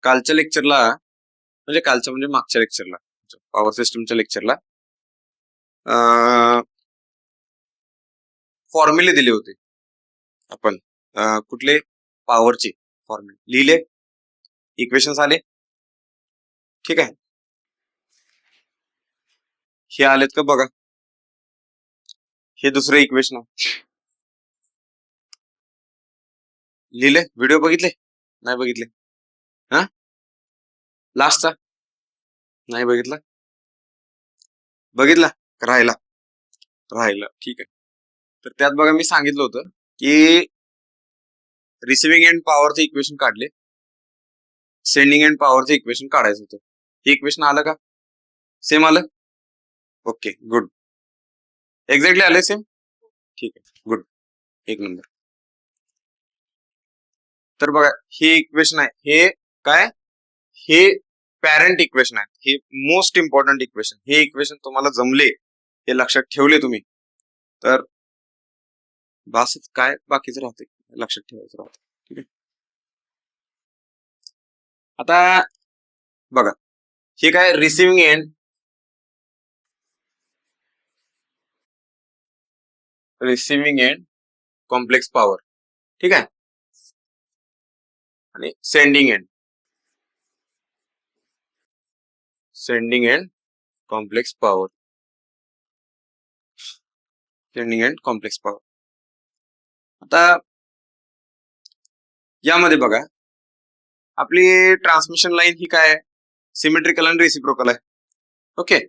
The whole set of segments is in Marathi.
कालच्या लेक्चरला म्हणजे मागच्या लेक्चरला पॉवर सिस्टमच्या लेक्चरला फॉर्म्युले दिले होते आपण कुठले पॉवरचे फॉर्म्युले लिहिले, इक्वेशन्स आले. ठीक आहे, हे आलेत का बघा. हे दुसरे इक्वेशन लिहिले. व्हिडिओ बघितले नाही बघितले? हा, लास्टचा नाही बघितला, बघितला राहिला राहिला. ठीक आहे, तर त्यात बघा मी सांगितलं होतं की रिसिव्हिंग एंड पॉवरचे इक्वेशन काढले, सेंडिंग एंड पॉवरचे इक्वेशन काढायचं होतं. हे इक्वेशन आलं का? सेम आलं? Okay, good. एक्झॅक्टली आले सेम? ठीक आहे, गुड, एक नंबर. तर बघा हे इक्वेशन आहे, हे काय, हे पॅरेंट इक्वेशन आहे, हे मोस्ट इम्पॉर्टंट इक्वेशन. हे इक्वेशन तुम्हाला जमले, हे लक्षात ठेवले तुम्ही तर बस, काय बाकीचं राहते लक्षात ठेवायचं राहतं. ठीक आहे, आता बघा हे काय, रिसिव्हिंग एंड कॉम्प्लेक्स पॉवर. ठीक आहे, आणि सेंडिंग एंड कॉम्प्लेक्स पॉवर. आता यामध्ये बघा आपली ट्रान्समिशन लाईन ही काय आहे, सिमेट्रिकल आणि रेसिप्रोकल आहे. ओके,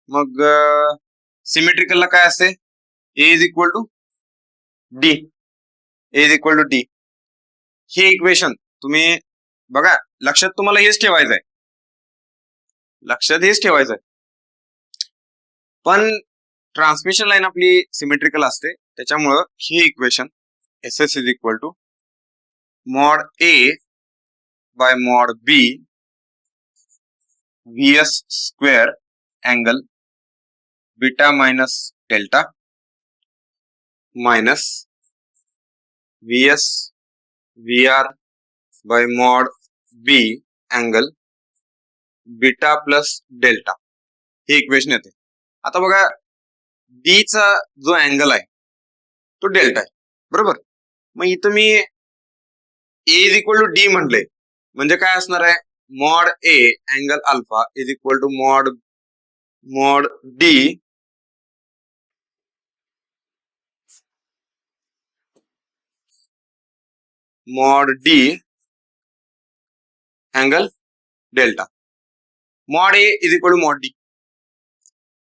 मग सिमेट्रिकलला काय असते, ए इज इक्वल टू डी. हे इक्वेशन तुम्ही बघा, लक्षात तुम्हाला हेच ठेवायचं आहे, पण ट्रान्समिशन लाईन आपली सिमेट्रिकल असते, त्याच्यामुळं हे equation S S is equal to mod A by mod B VS square angle beta minus delta minus VS VR by mod B angle beta plus delta. हे इक्वेशन येते. आता बघा D चा जो अँगल आहे तो डेल्टा आहे, बरोबर. मग इथं मी A is equal to D म्हटले, म्हणजे काय असणार आहे, mod A angle alpha is equal to mod D angle delta. Mod A is equal to mod D,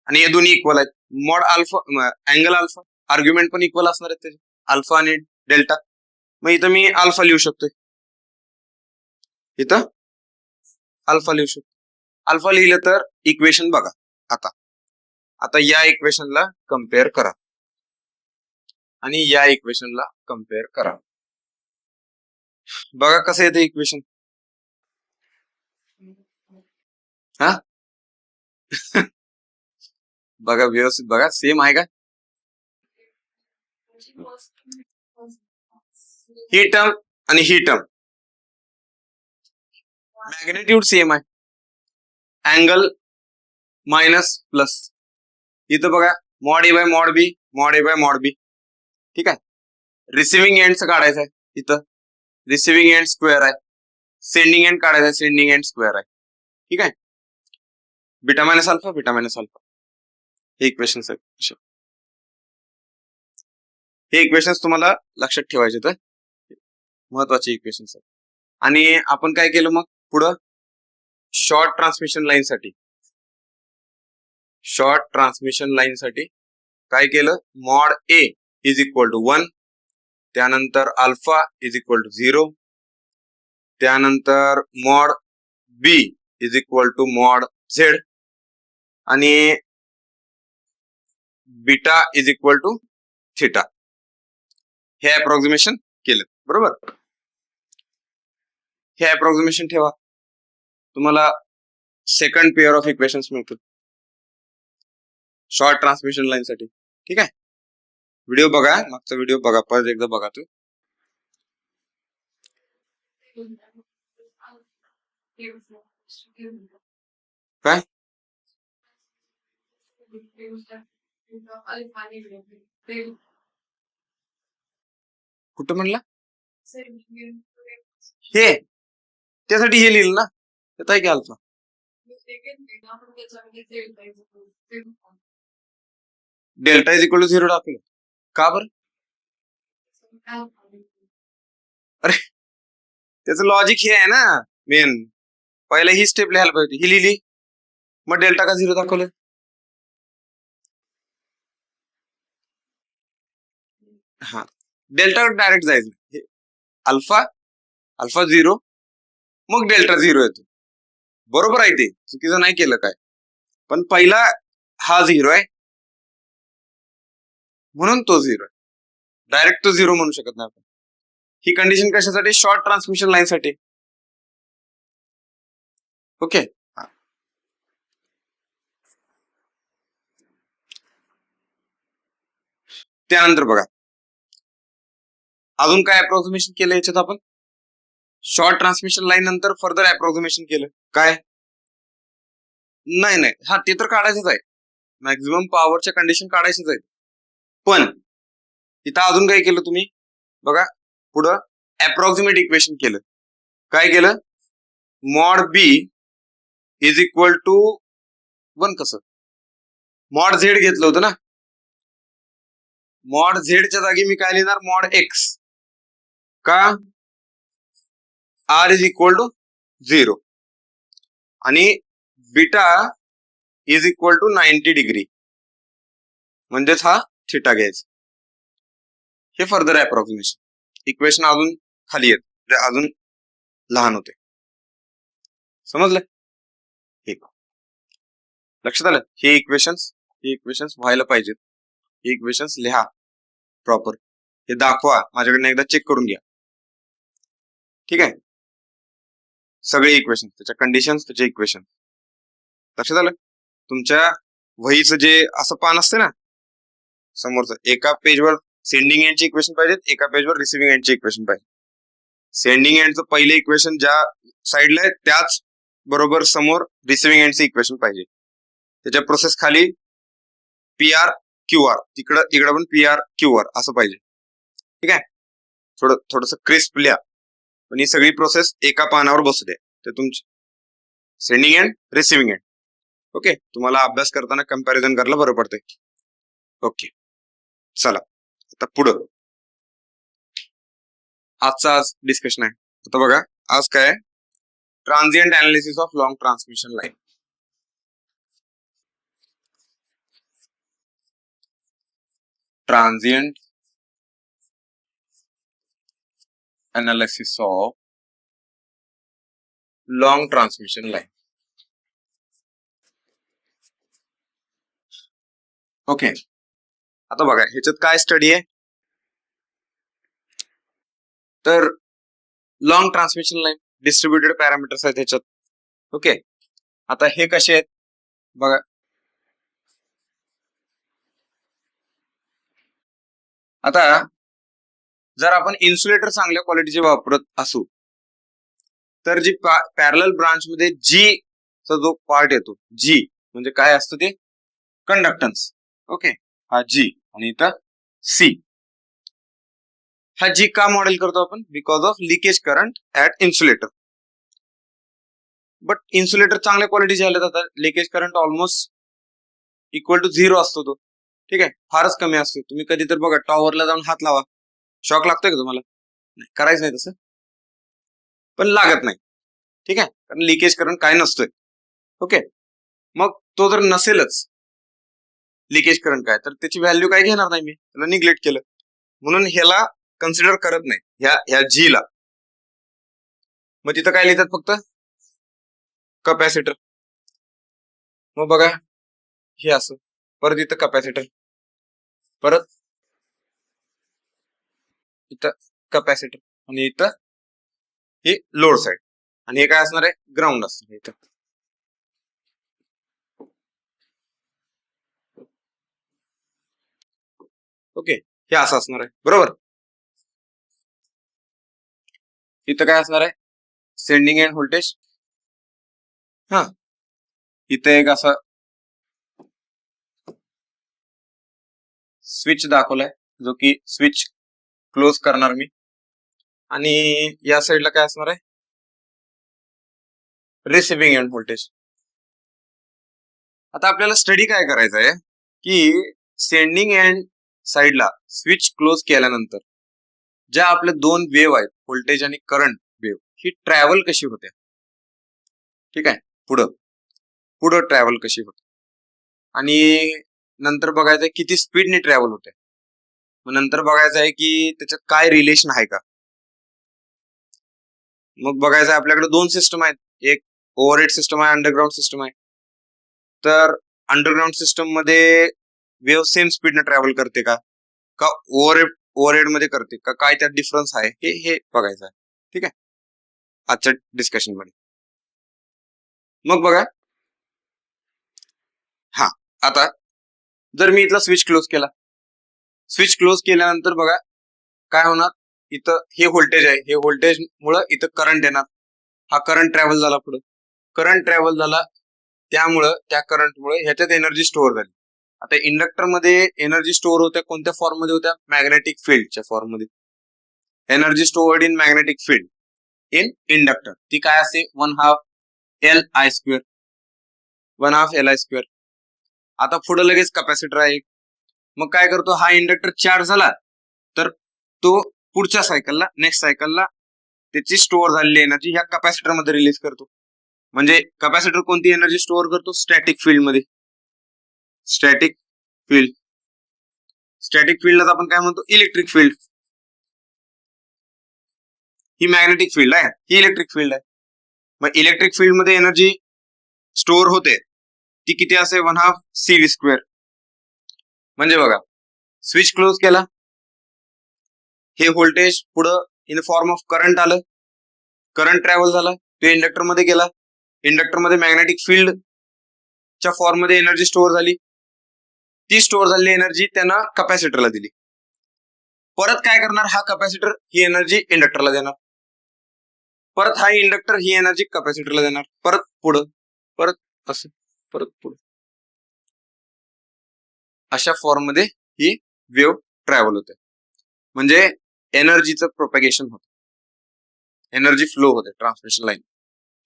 आणि हे दोन्ही इक्वल आहेत. Mod alpha angle alpha, argument पण इक्वल असणार आहेत त्याचे, अल्फा आणि डेल्टा. मग इथं मी अल्फा लिहू शकतोय, इथं अल्फा लिहू शकतो. अल्फा लिहिलं तर इक्वेशन बघा, आता या इक्वेशनला कम्पेअर करा आणि या इक्वेशनला कम्पेअर करा. बघा कसं येते इक्वेशन. हा बघा व्यवस्थित बघा, सेम आहे का? ही टर्म आणि ही टर्म मॅग्नेट्यूड सेम आहे, अँगल मायनस प्लस. इथं बघा मॉड ए बाय मॉड बी. ठीक आहे, रिसिव्हिंग एंडचं काढायचं आहे, इथं रिसिव्हिंग एंड स्क्वेअर आहे, सेंडिंग एंड काढायचं आहे, सेंडिंग एंड स्क्वेअर आहे. ठीक आहे, बीटा मायनस अल्फा. हे इक्वेशन्स आहेत, हे इक्वेशन्स तुम्हाला लक्षात ठेवायचे, तर महत्वाचे इक्वेशन्स आहेत. आणि आपण काय केलं मग पुढं, शॉर्ट ट्रान्समिशन लाईन साठी काय केलं, mod A is equal to 1, त्यानंतर अल्फा इज इक्वल टू 0, त्यानंतर mod B is equal to mod Z, आणि beta is equal to theta. हे अप्रॉक्सिमेशन केलं, बरोबर. हे अप्रॉक्सिमेशन ठेवा, तुम्हाला सेकंड पेअर ऑफ इक्वेशन्स मिळतील शॉर्ट ट्रान्समिशन लाईन साठी. ठीक आहे, व्हिडिओ बघा, मागचा व्हिडिओ बघा, परत एकदा बघा. काय कुठं म्हणला हे त्यासाठी हे लिहिलं ना त्यात आहे की alpha delta is equal to 0 टाकलं का बरं अरे त्याचं लॉजिक हे आहे ना मेन पहिला ही स्टेप लिहायला पाहिजे ही लिहिली मग डेल्टा का 0 दाखवलं हा डेल्टा डायरेक्ट जायचं अल्फा अल्फा 0 मग डेल्टा 0 येतो बरोबर आहे ते चुकीचं नाही केलं काय पण पहिला हा 0 आहे म्हणून तो 0 आहे डायरेक्ट तो 0 म्हणू शकत नाही आपण ही कंडिशन कशासाठी शॉर्ट ट्रान्समिशन लाईन साठी ओके त्यानंतर बघा अजून काय अप्रॉक्सिमेशन केलं याच्यात आपण शॉर्ट ट्रान्समिशन लाईन नंतर फर्दर अप्रॉक्सिमेशन केलं काय नाही नाही हा ते तर काढायचंच आहे मॅक्झिमम पॉवरच्या कंडिशन काढायचीच आहे पण इथं अजून काय केलं तुम्ही बघा पुढं अप्रॉक्सिमेट इक्वेशन केलं काय केलं mod B is equal to 1 कसं मॉड झेड घेतलं होतं ना मॉड झेडच्या जागी मी काय लिहिणार मॉड एक्स का आर इज इक्वल टू 0 आणि beta is equal to 90 degree म्हणजेच हा थिटा घ्यायचा हे फर्दर अप्रॉक्सिमेशन इक्वेशन अजून खाली येत अजून लहान होते समजलं ठीक लक्षात आलं हे इक्वेशन्स व्हायला पाहिजेत हे इक्वेशन्स लिहा प्रॉपर हे दाखवा माझ्याकडनं एकदा चेक करून घ्या ठीक आहे सगळे इक्वेशन त्याच्या कंडिशन्स त्याचे इक्वेशन लक्षात आलं तुमच्या वहीचं जे असं पान असते ना समोरचं एका पेजवर सेंडिंग एंडची इक्वेशन पाहिजेत एका पेजवर रिसिव्हिंग एंडची इक्वेशन पाहिजे सेंडिंग एंडचं पहिले इक्वेशन ज्या साईडला आहे त्याच बरोबर समोर रिसिव्हिंग एंडचं इक्वेशन पाहिजे त्याच्या प्रोसेस खाली पी आर क्यू आर इकडं पण पी आर क्यू आर असं पाहिजे ठीक आहे थोडस क्रिस्प लिहा पण ही सगळी प्रोसेस एका पानावर बसू दे ते तुमची sending end receiving end okay तुम्हाला अभ्यास करताना कंपॅरिझन करायला बरं पडतंय ओके चला आता पुढं आजचा आज डिस्कशन आहे आता बघा आज काय transient analysis of long transmission line transient analysis of long transmission line okay आता बघा ह्याच्यात काय स्टडी आहे तर long transmission line distributed parameters आहेत ह्याच्यात ओके आता हे कसे आहेत बघा आता जर आपण इन्सुलेटर चांगल्या क्वालिटीचे वापरत असू तर जी पॅरलल ब्रांच मध्ये जी चा जो पार्ट येतो जी म्हणजे काय असतं ते कंडक्टन्स ओके हा जी आणि इथं सी हा जी का मॉडेल करतो आपण because of leakage current at insulator but insulator चांगल्या क्वालिटीचे आले जातात leakage current almost equal to 0 असतो तो ठीक आहे फारच कमी असतो तुम्ही कधी तर बघा टॉवरला जाऊन हात लावा शॉक लागतोय का तुम्हाला करायचं नाही तसं पण लागत नाही ठीक आहे कारण लिकेज करंट काय नसतोय ओके मग तो जर नसेलच लिकेज करंट काय तर त्याची व्हॅल्यू काय घेणार नाही मी त्याला निग्लेक्ट केलं म्हणून ह्याला कन्सिडर करत नाही ह्या जी ला मग तिथं काय लिहितात फक्त कपॅसिटर मग बघा हे असं परत इथं कपॅसिटर परत इथं कपॅसिटर आणि इथं हे लोड साइड आणि हे काय असणार आहे ग्राउंड असणार इथं ओके हे असं असणार आहे बरोबर इथं काय असणार आहे सेंडिंग एंड व्होल्टेज हा, इथे एक असा स्विच दाखवलाय, जो की स्विच क्लोज करणार मी, आणि या साईडला काय असणार आहे, रिसिव्हिंग एंड व्होल्टेज. आता आपल्याला स्टडी काय करायचा आहे की सेंडिंग एंड साईडला स्विच क्लोज केल्यानंतर ज्या आपल्या दोन वेव्ह आहेत, व्होल्टेज आणि करंट वेव्ह, ही ट्रॅव्हल कशी होते. ठीक आहे, पुढं पुढं ट्रॅव्हल कशी होते, आणि नंतर बघायचंय किती स्पीडने ट्रॅव्हल होते. मग नंतर बघायचं आहे की त्याच्यात काय रिलेशन आहे का. मग बघायचं आहे, आपल्याकडे दोन सिस्टम आहेत, एक ओव्हरहेड सिस्टम आहे, अंडरग्राऊंड सिस्टम आहे. तर अंडरग्राऊंड सिस्टम मध्ये वेव्ह सेम स्पीडने ट्रॅव्हल करते का ओव्हरहेड मध्ये करते का, काय त्यात डिफरन्स आहे हे बघायचं आहे. ठीक आहे, आजच्या डिस्कशन मध्ये. मग बघा, हा, आता जर मी इथला स्विच क्लोज केला, स्विच क्लोज केल्यानंतर बघा काय होणार, इथं हे व्होल्टेज आहे, हे व्होल्टेज मुळे इथं करंट येणार, हा करंट ट्रॅव्हल झाला, पुढे करंट ट्रॅव्हल झाला, त्यामुळं त्या करंटमुळे ह्याच्यात एनर्जी स्टोअर झाली. आता इंडक्टर मध्ये एनर्जी स्टोअर होत्या कोणत्या फॉर्म मध्ये होत्या, मॅग्नेटिक फील्डच्या फॉर्म मध्ये. Energy stored in magnetic field in inductor, ती काय असते, 1/2 Li². आता पुढे लगेच कॅपॅसिटर आहे, मग काय करतो, हा इंडक्टर चार्ज झाला तर तो पुढच्या सायकलला, नेक्स्ट सायकलला त्याची स्टोअर झालेली एनर्जी ह्या कॅपॅसिटर मध्ये रिलीज करतो. म्हणजे कॅपॅसिटर कोणती एनर्जी स्टोअर करतो, स्टॅटिक फील्ड मध्ये. स्टॅटिक फील्ड, स्टॅटिक फील्डला आपण काय म्हणतो, इलेक्ट्रिक फील्ड. ही मॅग्नेटिक फील्ड आहे, ही इलेक्ट्रिक फील्ड आहे. मग इलेक्ट्रिक फील्ड मध्ये एनर्जी स्टोअर होते, ती किती असे, 1/2 CV². म्हणजे बघा, स्विच क्लोज केला, हे व्होल्टेज पुढं इन फॉर्म ऑफ करंट आलं, करंट ट्रॅव्हल झाला, तो इंडक्टर मध्ये गेला, इंडक्टर मध्ये मॅग्नेटिक फील्ड च्या फॉर्म मध्ये एनर्जी स्टोअर झाली, ती स्टोअर झालेली एनर्जी त्यानं कॅपॅसिटरला दिली. परत काय करणार, हा कॅपॅसिटर ही एनर्जी इंडक्टरला देणार, परत हा इंडक्टर ही एनर्जी कॅपॅसिटरला देणार, परत पुढं, परत असं, परत पुढं, अशा फॉर्म मध्ये ही वेव्ह ट्रॅव्हल होते. म्हणजे एनर्जीचं प्रोपॅगेशन होतं, एनर्जी फ्लो होते ट्रान्समिशन लाईन.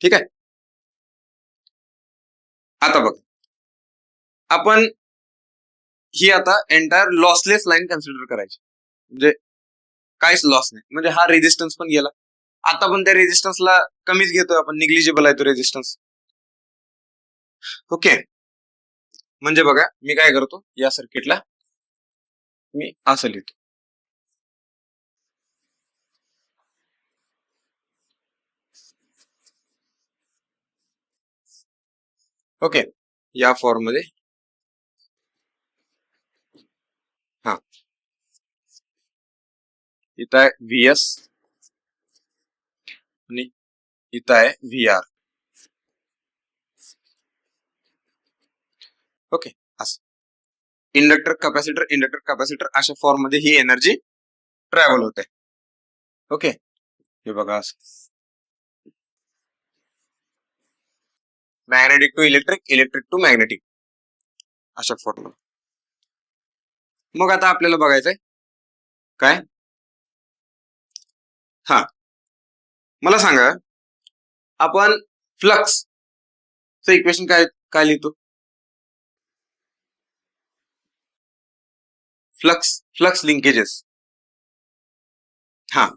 ठीक आहे, आता बघ, आपण ही आता एंटायर लॉसलेस लाईन कन्सिडर करायची, म्हणजे काहीच लॉस नाही, म्हणजे हा रेजिस्टन्स पण गेला, आता पण त्या रेजिस्टन्सला कमीच घेतोय आपण, निग्लिजिबल आहे तो रेजिस्टन्स. ओके, म्हणजे बघा मी काय करतो, या सर्किटला मी असं लिहितो. ओके, या फॉर्म मध्ये, हा, इथं आहे VS आणि इथं आहे VR. ओके, असं इंडक्टर कॅपॅसिटर अशा फॉर्म मध्ये ही एनर्जी ट्रॅव्हल होते. ओके, हे बघा, magnetic to electric, electric to magnetic, अशा फॉर्म. मग आता आपल्याला बघायचंय काय, हा, मला सांगा, आपण फ्लक्स इक्वेशन काय काय लिहितो, फ्लक्स लिंकेजेस. हा,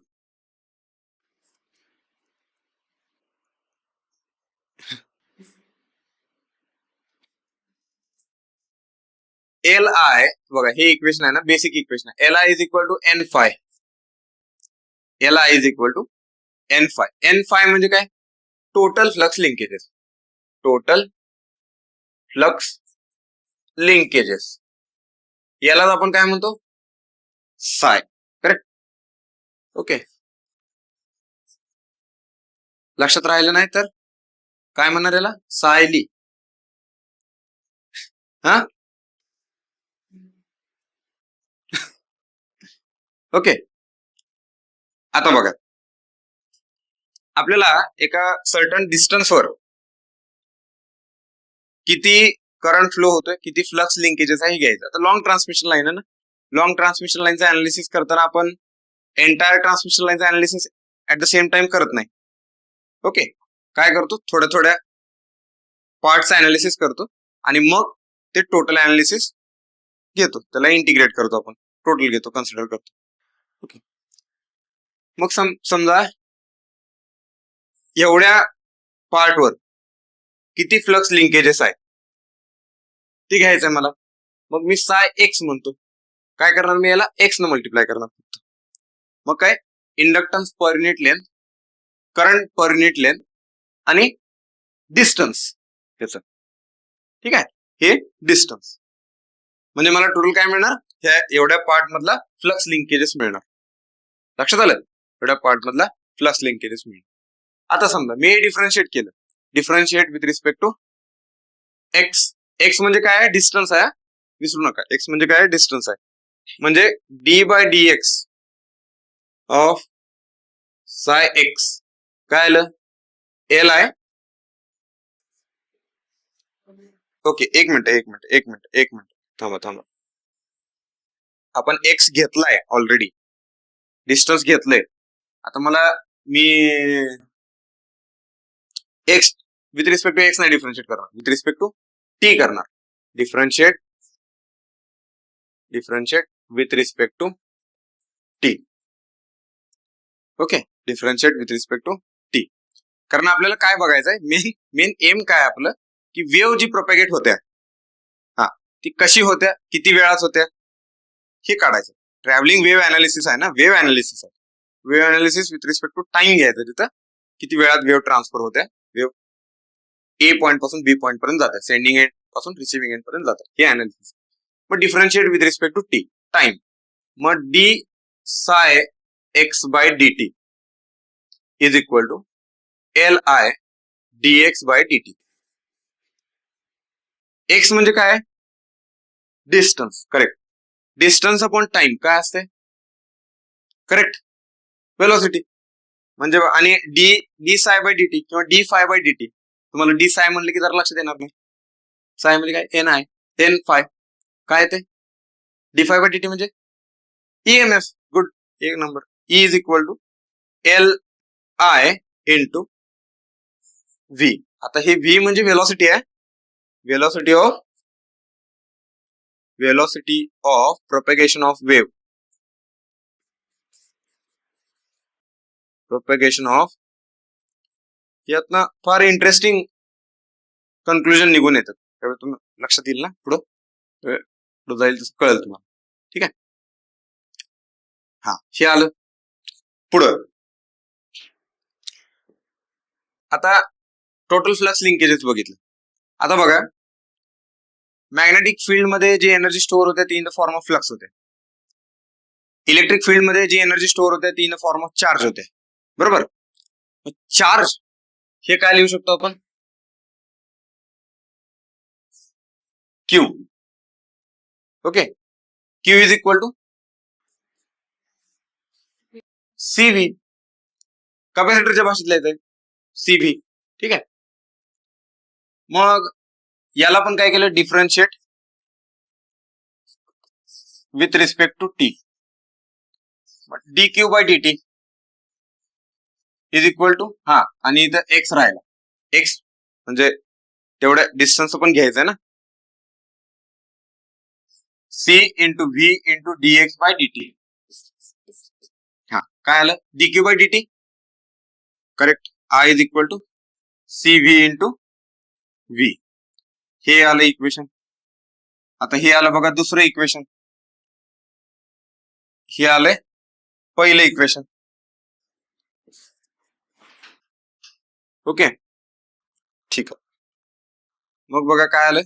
LI, बघा हे इक्वेशन आहे ना, बेसिक इक्वेशन आहे, LI is equal to N∅. LI is equal to N∅. N∅ म्हणजे काय, total flux linkages, total flux linkages, यालाच आपण काय म्हणतो, साय. करेक्ट. ओके, लक्षात राहिलं नाही तर काय म्हणणार याला, सायली. हा, ओके, आता बघा, आपल्याला एका सर्टन डिस्टन्सवर किती करंट फ्लो होतोय, किती फ्लक्स लिंकेजेस आहे हे घ्यायचं. आता लॉंग ट्रान्समिशन लाईन आहे ना, लॉंग ट्रान्समिशन लाईनचं अनालिसिस करताना आपण एंटायर ट्रान्समिशन लाईनचं analysis at the same time करत नाही. ओके, काय करतो, थोड्या थोड्या पार्टचं अनालिसिस करतो आणि मग ते टोटल अनालिसिस घेतो, त्याला इंटिग्रेट करतो, आपण टोटल घेतो, कन्सिडर करतो. ओके, मग समजा एवढ्या पार्टवर किती फ्लक्स लिंकेजेस आहे ते घ्यायचंय मला. मग मी साय एक्स म्हणतो. काय करणार मी, याला एक्स न मल्टिप्लाय करणार. मग काय, inductance per unit length, current पर युनिट लेंथ आणि डिस्टन्स त्याच. ठीक आहे, हे डिस्टन्स म्हणजे मला टोटल काय मिळणार, ह्या एवढ्या पार्ट मधला फ्लक्स लिंकेजेस मिळणार. लक्षात आलं, एवढ्या पार्ट मधला फ्लक्स लिंकेजेस मिळणार. आता समजा मी डिफरन्शिएट केलं, differentiate with respect to X. X म्हणजे काय आहे, डिस्टन्स आहे, विसरू नका. एक्स म्हणजे काय, डिस्टन्स आहे. म्हणजे D by D X of psi X काय आलं, एल आहे. ओके, एक मिनिट थांबा. आपण एक्स घेतलाय ऑलरेडी, डिस्टन्स घेतलंय. आता मला मी X with respect to X नाही डिफरन्शिएट करणार, विथ रिस्पेक्ट टू टी करणार. Differentiate with respect to T. Okay, differentiate with respect to T. कारण आपल्याला काय बघायचंय, मेन एम काय आपलं, की वेव्ह जी प्रोपेगेट होत्या, हा, ती कशी होत्या, किती वेळात होत्या हे काढायचं. ट्रॅव्हलिंग वेव्ह अनालिसिस आहे ना, वेव्ह अनालिसिस आहे. Wave analysis with respect to time घ्यायचं. तिथं किती वेळात वेव्ह ट्रान्सफर होत्या, वेव्ह ए पॉइंट पासून बी पॉइंट पर्यंत जातात, सेंडिंग एंड पासून रिसिव्हिंग एंड पर्यंत जातात, हे अनालिसिस. मग differentiate with respect to T, time. मग D psi X by D T is equal to L I D X by D T. X म्हणजे काय, distance. Correct, distance upon time काय असते, करेक्ट, वेलोसिटी. म्हणजे आणि D psi by D T किंवा D phi by D T. तुम्हाला डी साय म्हणले की जरा लक्षात येणार नाही. साय म्हणजे काय, एन आय, एन फाय काय ते, D phi by D T म्हणजे ईएमएफ. गुड, एक नंबर. E is equal to L I into V. आता हे व्ही म्हणजे वेलोसिटी आहे, velocity of propagation of wave, propagation of. यातनं फार इंटरेस्टिंग कन्क्लुजन निघून येतात, त्यावेळी तुम्ही लक्षात येईल ना, पुढं जाईल तसं कळेल तुम्हाला. ठीक आहे, हा, हे आलं. पुढं आता टोटल फ्लक्स लिंकेजेस बघितलं. आता बघा, मॅग्नेटिक फील्ड मध्ये जी एनर्जी स्टोअर होते ती in the form of flux होते. इलेक्ट्रिक फील्ड मध्ये जी एनर्जी स्टोअर होते ती in the form of charge होते, बरोबर. चार्ज हे काय लिहू शकतो आपण, Q. Okay, Q is equal to CV. कॅपॅसिटरच्या भाषेत लिहायचंय सीव्ही. ठीक आहे, मग याला पण काय केलं, differentiate with respect to T. D Q by D T is equal to, हा, आणि इथं एक्स राहिला. एक्स म्हणजे तेवढ्या डिस्टन्स पण घ्यायचंय ना, C into V into D X by D T. हा, काय आलं, D Q by D T. Correct, I is equal to C V into V. हे आलं इक्वेशन. आता हे आलं बघा दुसरं इक्वेशन, हे आलंय पहिलं इक्वेशन. ओके, ठीक आहे. मग बघा काय आलं,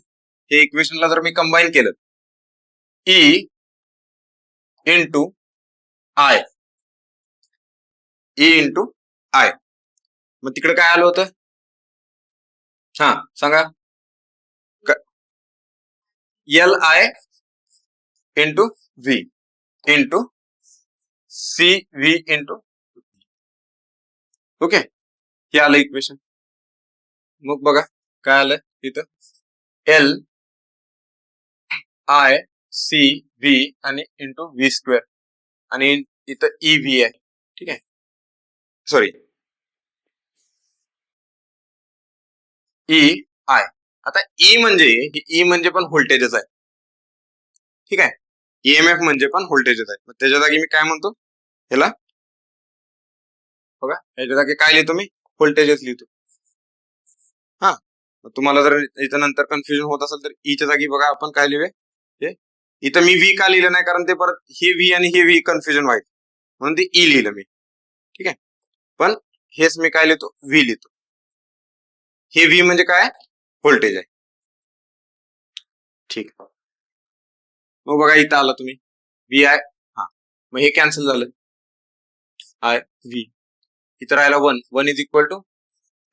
हे इक्वेशनला जर मी कंबाईन केलं, E into I, E into I, मग तिकडे काय आलं होतं, हा सांगा, L I into V into C V into. Okay, हे आलं इक्वेशन. मग बघा काय आलं तिथं, एल आय सी व्ही आणि इंटू व्ही स्क्वेअर आणि इथं ई व्ही आहे. ठीक आहे, सॉरी ई आय. आता ई म्हणजे पण व्होल्टेजच आहे. ठीक आहे, ईएमएफ म्हणजे पण व्होल्टेजच आहे. त्याच्या जागी मी काय म्हणतो, ह्याला बघा, याच्या जागी काय लिहितो मी, व्होल्टेजच लिहितो. हा, तुम्हाला जर इथं नंतर कन्फ्युजन होत असेल तर ईच्या जागी बघा आपण काय लिहूया. इथं मी व्ही का लिहिलं नाही, कारण ते परत हे व्ही आणि हे व्ही कन्फ्युजन व्हायचं, म्हणून ते ई लिहिलं मी. ठीक आहे, पण हेच मी काय लिहितो, व्ही लिहितो. हे व्ही म्हणजे काय, व्होल्टेज आहे. ठीक, मग बघा इथं आला तुम्ही व्ही आय. हा, मग हे कॅन्सल झालं, आय व्ही. इथं राहिला 1 is equal to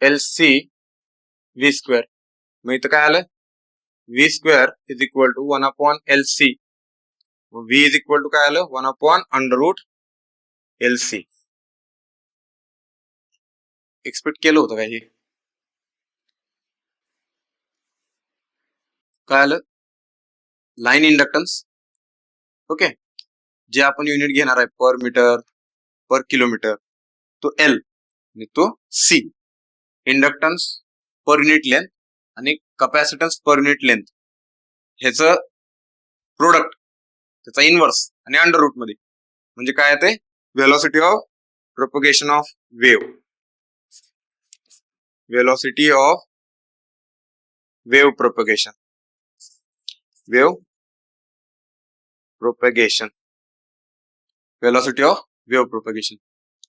L C V square. मग इथं काय आलं, V square is equal to 1 upon L C. V is equal to काय आलं, 1 upon under root L C. Expect केलं होतं काय हे, काय आलं, लाईन इंडक्टन्स. ओके, जे आपण युनिट घेणार आहे पर मीटर पर किलोमीटर, तो एल आणि तो C. Inductance per unit length आणि कपॅसिटन्स पर युनिट लेंथ, ह्याचं प्रोडक्ट, त्याचा इनवर्स आणि अंडर रूट मध्ये म्हणजे काय ते, velocity of propagation of wave. Velocity of wave propagation, wave propagation, velocity of wave propagation.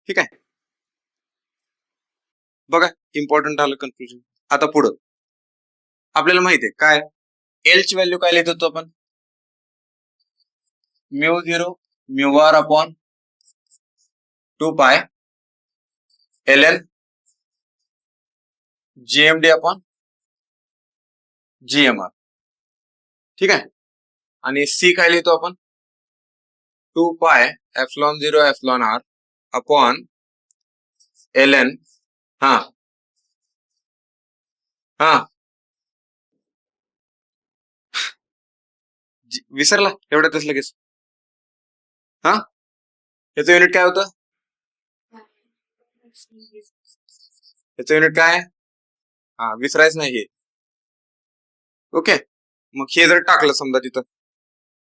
ठीक आहे, बघा इम्पॉर्टंट आलं कन्फ्युजन. आता पुढं आपल्याला माहिती आहे काय, एल ची व्हॅल्यू काय लिहित होतो आपण, mu 0 mu R upon 2 pi L N GMD upon GMR. ठीक आहे, आणि सी काय लिहितो आपण, 2 pi epsilon 0 epsilon R upon L N. हा हा, विसरला एवढ्यातच लगेच. हा, याचं युनिट काय होतं, याचं युनिट काय, हा विसरायचं नाही हे. ओके, मग हे जर टाकलं समजा तिथं,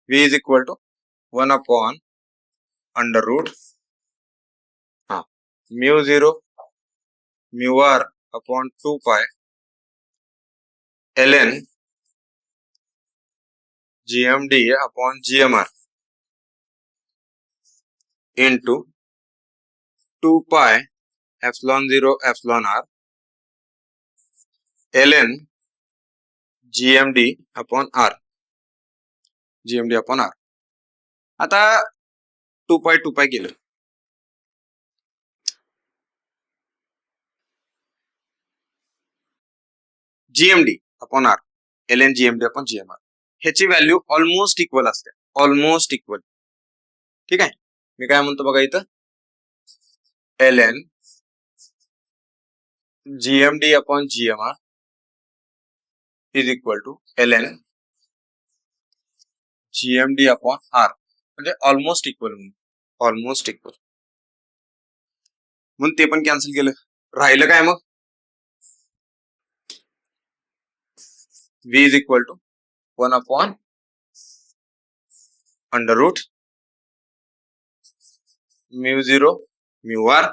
V is equal to 1 upon under root mu 0 mu R upon 2 pi L N GMD upon GMR into 2 pi epsilon 0 epsilon R L N GMD upon R, GMD upon R. आता 2 पाय गेलं, GMD upon R L N GMD upon GMR, ह्याची व्हॅल्यू ऑलमोस्ट इक्वल असते, ऑलमोस्ट इक्वल. ठीक आहे, मी काय म्हणतो बघा इथं, L N GMD upon GMR is equal to L N GMD upon R, म्हणजे ऑलमोस्ट इक्वल, ऑलमोस्ट इक्वल. म्हणून ते पण कॅन्सल केलं, राहिलं काय मग, V is equal to 1 upon under root mu 0 mu R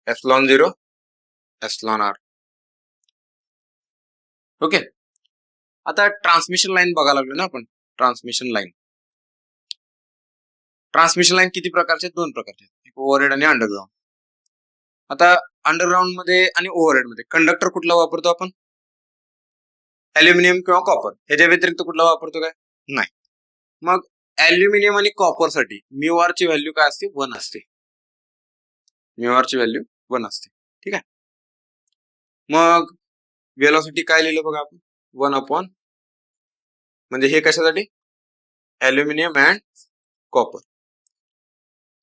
epsilon 0 epsilon R. Okay, आता ट्रान्समिशन लाईन बघायला लागलो ना आपण. ट्रान्समिशन लाईन किती प्रकारचे, 2 प्रकारचे, एक ओव्हरहेड आणि अंडरग्राउंड. आता अंडरग्राउंड मध्ये आणि ओव्हरहेड मध्ये कंडक्टर कुठला वापरतो आपण, अल्युमिनियम किंवा कॉपर. ह्याच्या व्यतिरिक्त कुठला वापरतो काय, नाही. मग अल्युमिनियम आणि कॉपर साठी म्यू आर ची व्हॅल्यू काय असते, 1 असते. म्यू आर ची व्हॅल्यू 1 असते. ठीक आहे, मग व्हेलॉसिटी काय लिहिलं बघा आपण, 1 अपॉन, म्हणजे हे कशासाठी, अल्युमिनियम अँड कॉपर.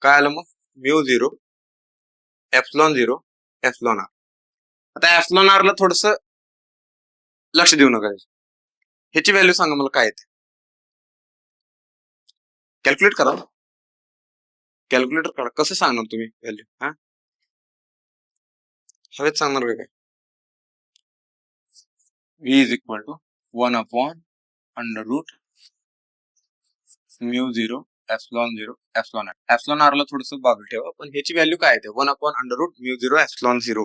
काय आलं मग, म्यू 0 एप्सिलॉन 0 एप्सिलॉन आर. आता एप्सिलॉन आर ला थोडस लक्ष देऊ नका. ह्याची व्हॅल्यू सांगा मला काय येते. कॅल्क्युलेट करा. कॅल्क्युलेटर करा. कसं सांगणार तुम्ही व्हॅल्यू? हा, हवेत सांगणार का काय? v is equal to 1 upon under root mu 0 epsilon 0 epsilon R. Epsilon R ला थोडस बाजूला ठेवा, पण ह्याची व्हॅल्यू काय येते? 1 upon under root mu 0 epsilon 0.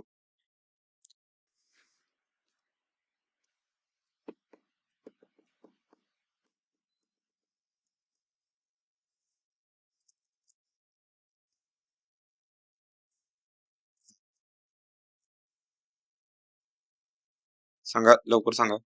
सांगा लवकर सांगा.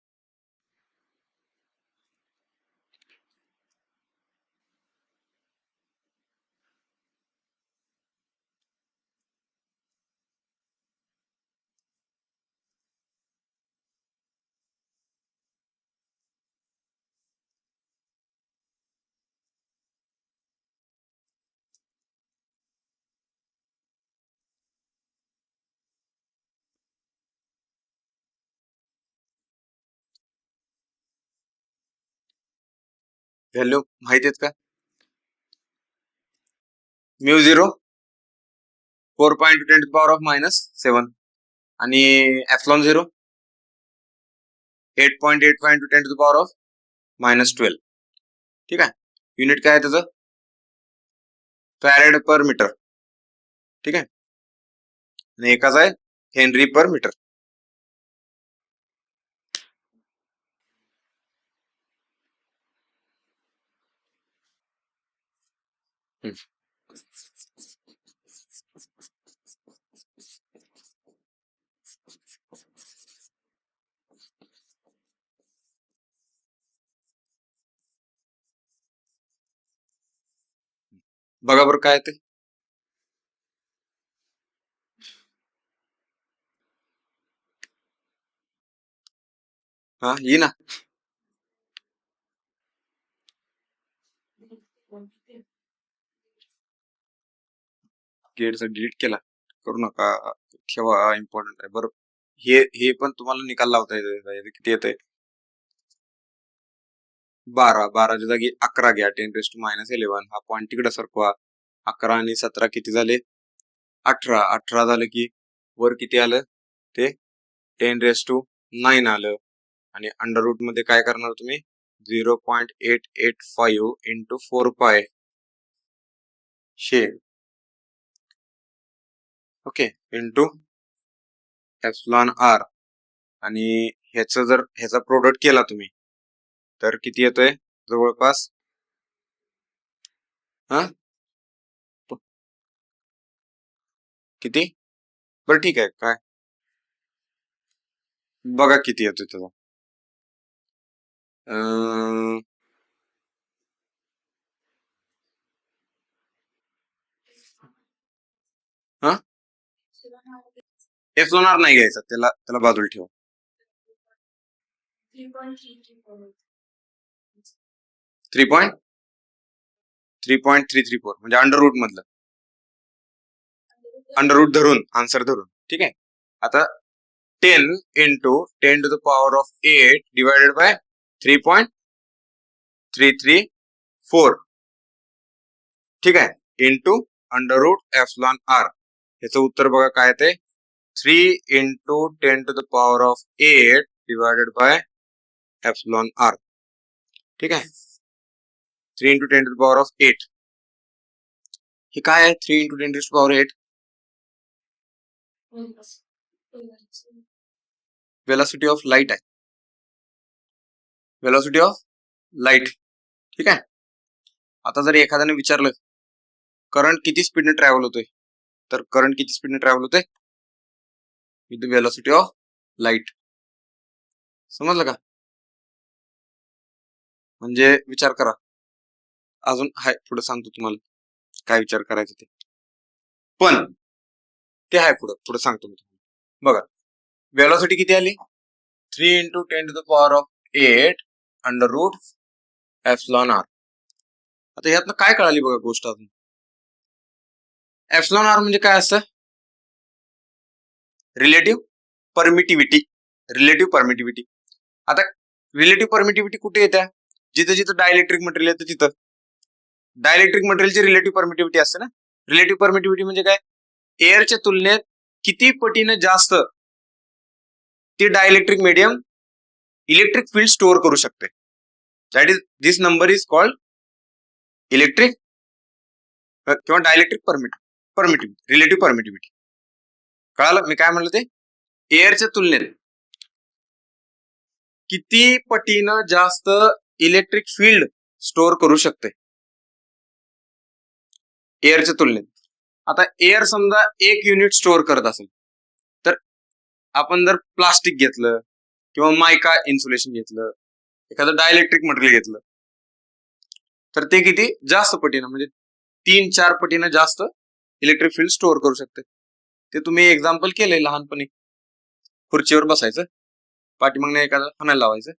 व्हॅल्यू माहिती आहेत का? Mu 0 4.2 10 to the power of -7 आणि epsilon 0 8.8 to 10 to the power of -12. ठीक आहे. युनिट काय आहे त्याचं? फॅरेड पर मीटर. ठीक आहे. आणि एकाच आहे हेनरी पर मीटर. बघा बरं काय ते. हा, ये ना. गेटचा डिलीट केला करू नका, ठेवा, इम्पॉर्टंट आहे. बरं, हे पण तुम्हाला निकाल लावता येते. किती येते? 12. 12च्या जागी 11 घ्या. 10⁻11. हा पॉईंट तिकडे सरकवा. 11 आणि 17 किती झाले? 18. 18 झालं की वर किती आलं? ते 10⁻9 आलं. आणि अंडर रूट मध्ये काय करणार तुम्ही? 0.885 into 4π shape. Okay, into epsilon R. आणि ह्याचा प्रोडक्ट केला तुम्ही तर किती येतोय? जवळपास हा किती? बरं ठीक आहे. काय बघा किती येतोय त्याचा. हा, एप्सिलॉन आर नाही घ्यायचा, त्याला बाजूला ठेवा. 3.334 म्हणजे अंडर रूट मधलं. अंडर रूट धरून, आन्सर धरून. ठीक आहे. आता 10 into 10 to the power of 8 divided by 3.334. ठीक आहे. Into under root epsilon R. याचं उत्तर बघा काय ते? 3 into 10 to the power of 8 divided by epsilon R. ठीक आहे. 3 into 10 to the power of 8. हे काय आहे? 3 into 10 to the power 8 velocity of light आहे. Velocity of light. ठीक आहे. आता जर एखाद्याने विचारलं करंट किती स्पीडने ट्रॅव्हल होतोय, तर करंट किती स्पीडने ट्रॅव्हल होतोय? With the velocity of light. समजलं का? म्हणजे विचार करा. अजून हाय, पुढे सांगतो तुम्हाला काय विचार करायचं ते. पण ते आहे पुढे सांगतो मी तुम्हाला. बघा, वेलोसिटी किती आली? 3 into 10 to the power of 8 under root epsilon R. आता यातनं काय कळाली बघा गोष्ट अजून. एप्सिलॉन आर म्हणजे काय असतं? Relative permittivity. Relative permittivity. आता रिलेटिव्ह परमिटिव्हिटी कुठे येते? जिथे जिथे डायइलेक्ट्रिक मटेरियल येतं तिथं डायइलेक्ट्रिक मटेरियलची रिलेटिव्ह परमिटिव्हिटी असते ना. रिलेटिव्ह परमिटिव्हिटी म्हणजे काय? एअरच्या तुलनेत किती पटीने जास्त ती dielectric medium electric field store करू शकते. That is this number is called electric किंवा डायइलेक्ट्रिक परमिटिव्हिटी रिलेटिव्ह परमिटिव्हिटी. कळालं मी काय म्हणलं ते? एअरच्या तुलनेत किती पटीनं जास्त इलेक्ट्रिक फील्ड स्टोअर करू शकते एअरच्या तुलनेत. आता एअर समजा 1 युनिट स्टोअर करत असेल तर आपण जर प्लास्टिक घेतलं किंवा मायका इन्सुलेशन घेतलं, एखादं डायइलेक्ट्रिक मटेरियल घेतलं तर ते किती जास्त पटीनं म्हणजे 3-4 पटीनं जास्त इलेक्ट्रिक फील्ड स्टोअर करू शकते. ते तुम्ही एक्झाम्पल केलंय लहानपणी. खुर्चीवर बसायचं, पाठीमागनं एखादं फनल लावायचं,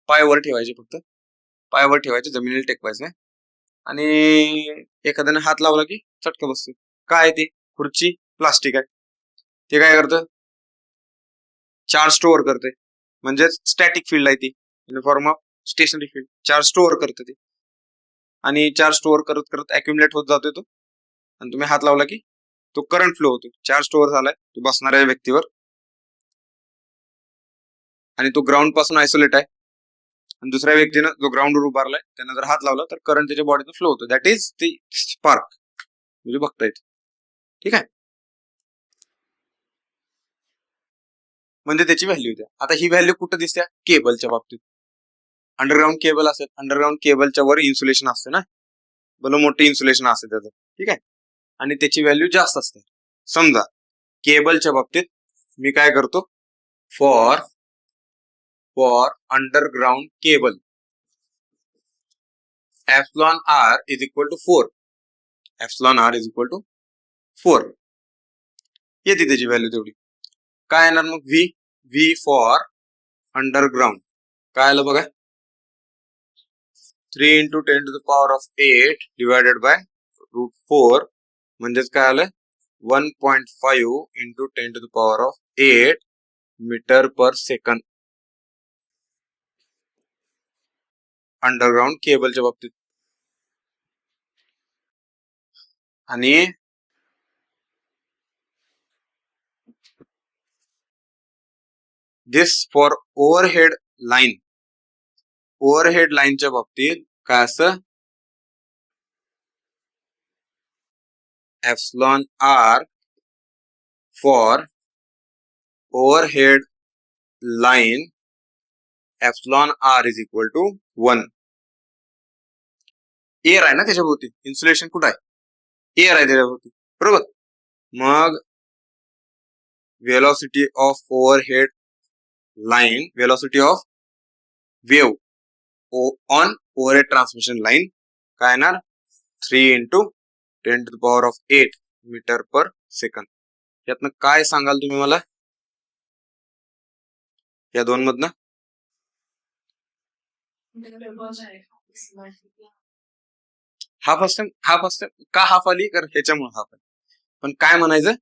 पायावर ठेवायचे, फक्त पायावर ठेवायचे, जमिनीला टेकवायचं नाही, आणि एखाद्याने हात लावला की चटका बसतो. काय ते? खुर्ची प्लास्टिक आहे. ते काय करतं? चार्ज स्टोअर करते, म्हणजे स्टॅटिक फील्ड आहे ती in the form of stationary field. Charge store करते ते, आणि चार्ज स्टोअर करत करत अक्युमुलेट होत जातोय तो, आणि तुम्ही हात लावला की तो करंट फ्लो होतो. चार्ज स्टोअर झालाय तो बसणाऱ्या व्यक्तीवर, आणि तो ग्राउंड पासून आयसोलेट आहे, आणि दुसऱ्या व्यक्तीनं जो ग्राउंडवर उभारलाय त्यानं जर हात लावला तर करंट त्याच्या बॉडीतून फ्लो होतो. दॅट इज ती स्पार्क, म्हणजे बघता येते. ठीक आहे, म्हणजे त्याची व्हॅल्यू द्या. आता ही व्हॅल्यू कुठं दिसते? केबलच्या बाबतीत. अंडरग्राऊंड केबल असेल, अंडरग्राऊंड केबलच्या वर इन्सुलेशन असते ना, भलं मोठे इन्सुलेशन असते त्याचं. ठीक आहे, आणि त्याची व्हॅल्यू जास्त असते. समजा केबलच्या बाबतीत मी काय करतो? For underground cable epsilon R is equal to 4. Epsilon R is equal to 4 येते त्याची व्हॅल्यू तेवढी. काय येणार मग? व्ही फॉर अंडरग्राउंड काय आलं बघा? 3 × 10⁸ डिवायडेड बाय √4, म्हणजेच काय आलं? 1.5 × 10⁸ मीटर पर सेकंद अंडरग्राउंड केबलच्या बाबतीत. आणि दिस फॉर ओव्हरहेड लाईनच्या बाबतीत काय असतं? Epsilon R for overhead line epsilon R is equal to 1. Air आहे ना त्याच्याभोवती, इन्सुलेशन कुठं आहे? एअर आहे त्याच्याभोवती, बरोबर. मग velocity of overhead line, velocity of wave on overhead transmission line काय येणार? 3 × 10⁸ मीटर पर सेकंद. यातनं काय सांगाल तुम्ही मला? या दोन मधनं हाफ असते. का हाफ आली? कारण ह्याच्यामुळे हाफ आली. पण काय म्हणायचं?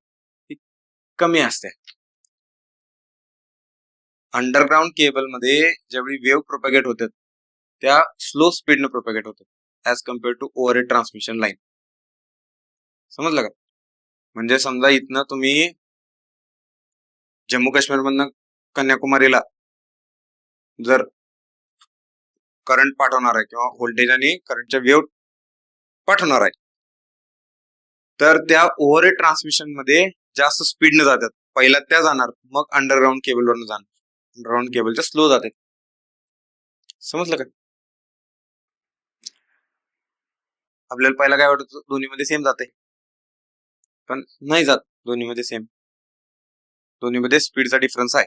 कमी असते. अंडरग्राउंड केबल मध्ये ज्यावेळी वेव्ह प्रोपॅगेट होतात त्या स्लो स्पीडनं प्रोपॅगेट होतात as compare to overhead transmission line. समजलं का? म्हणजे समजा इथनं तुम्ही जम्मू काश्मीर मधनं कन्याकुमारीला जर करंट पाठवणार आहे किंवा व्होल्टेज आणि करंटच्या वेव्ह पाठवणार आहे तर त्या ओव्हरहेड ट्रान्समिशन मध्ये जास्त स्पीडने जातात. पहिला त्या जाणार, मग अंडरग्राउंड केबलवरनं जाणार. अंडरग्राउंड केबलच्या स्लो जाते. समजलं का? आपल्याला पहिला काय वाटत दोन्हीमध्ये सेम जाते, पण नाही जात दोन्हीमध्ये सेम. दोन्हीमध्ये स्पीडचा डिफरन्स आहे.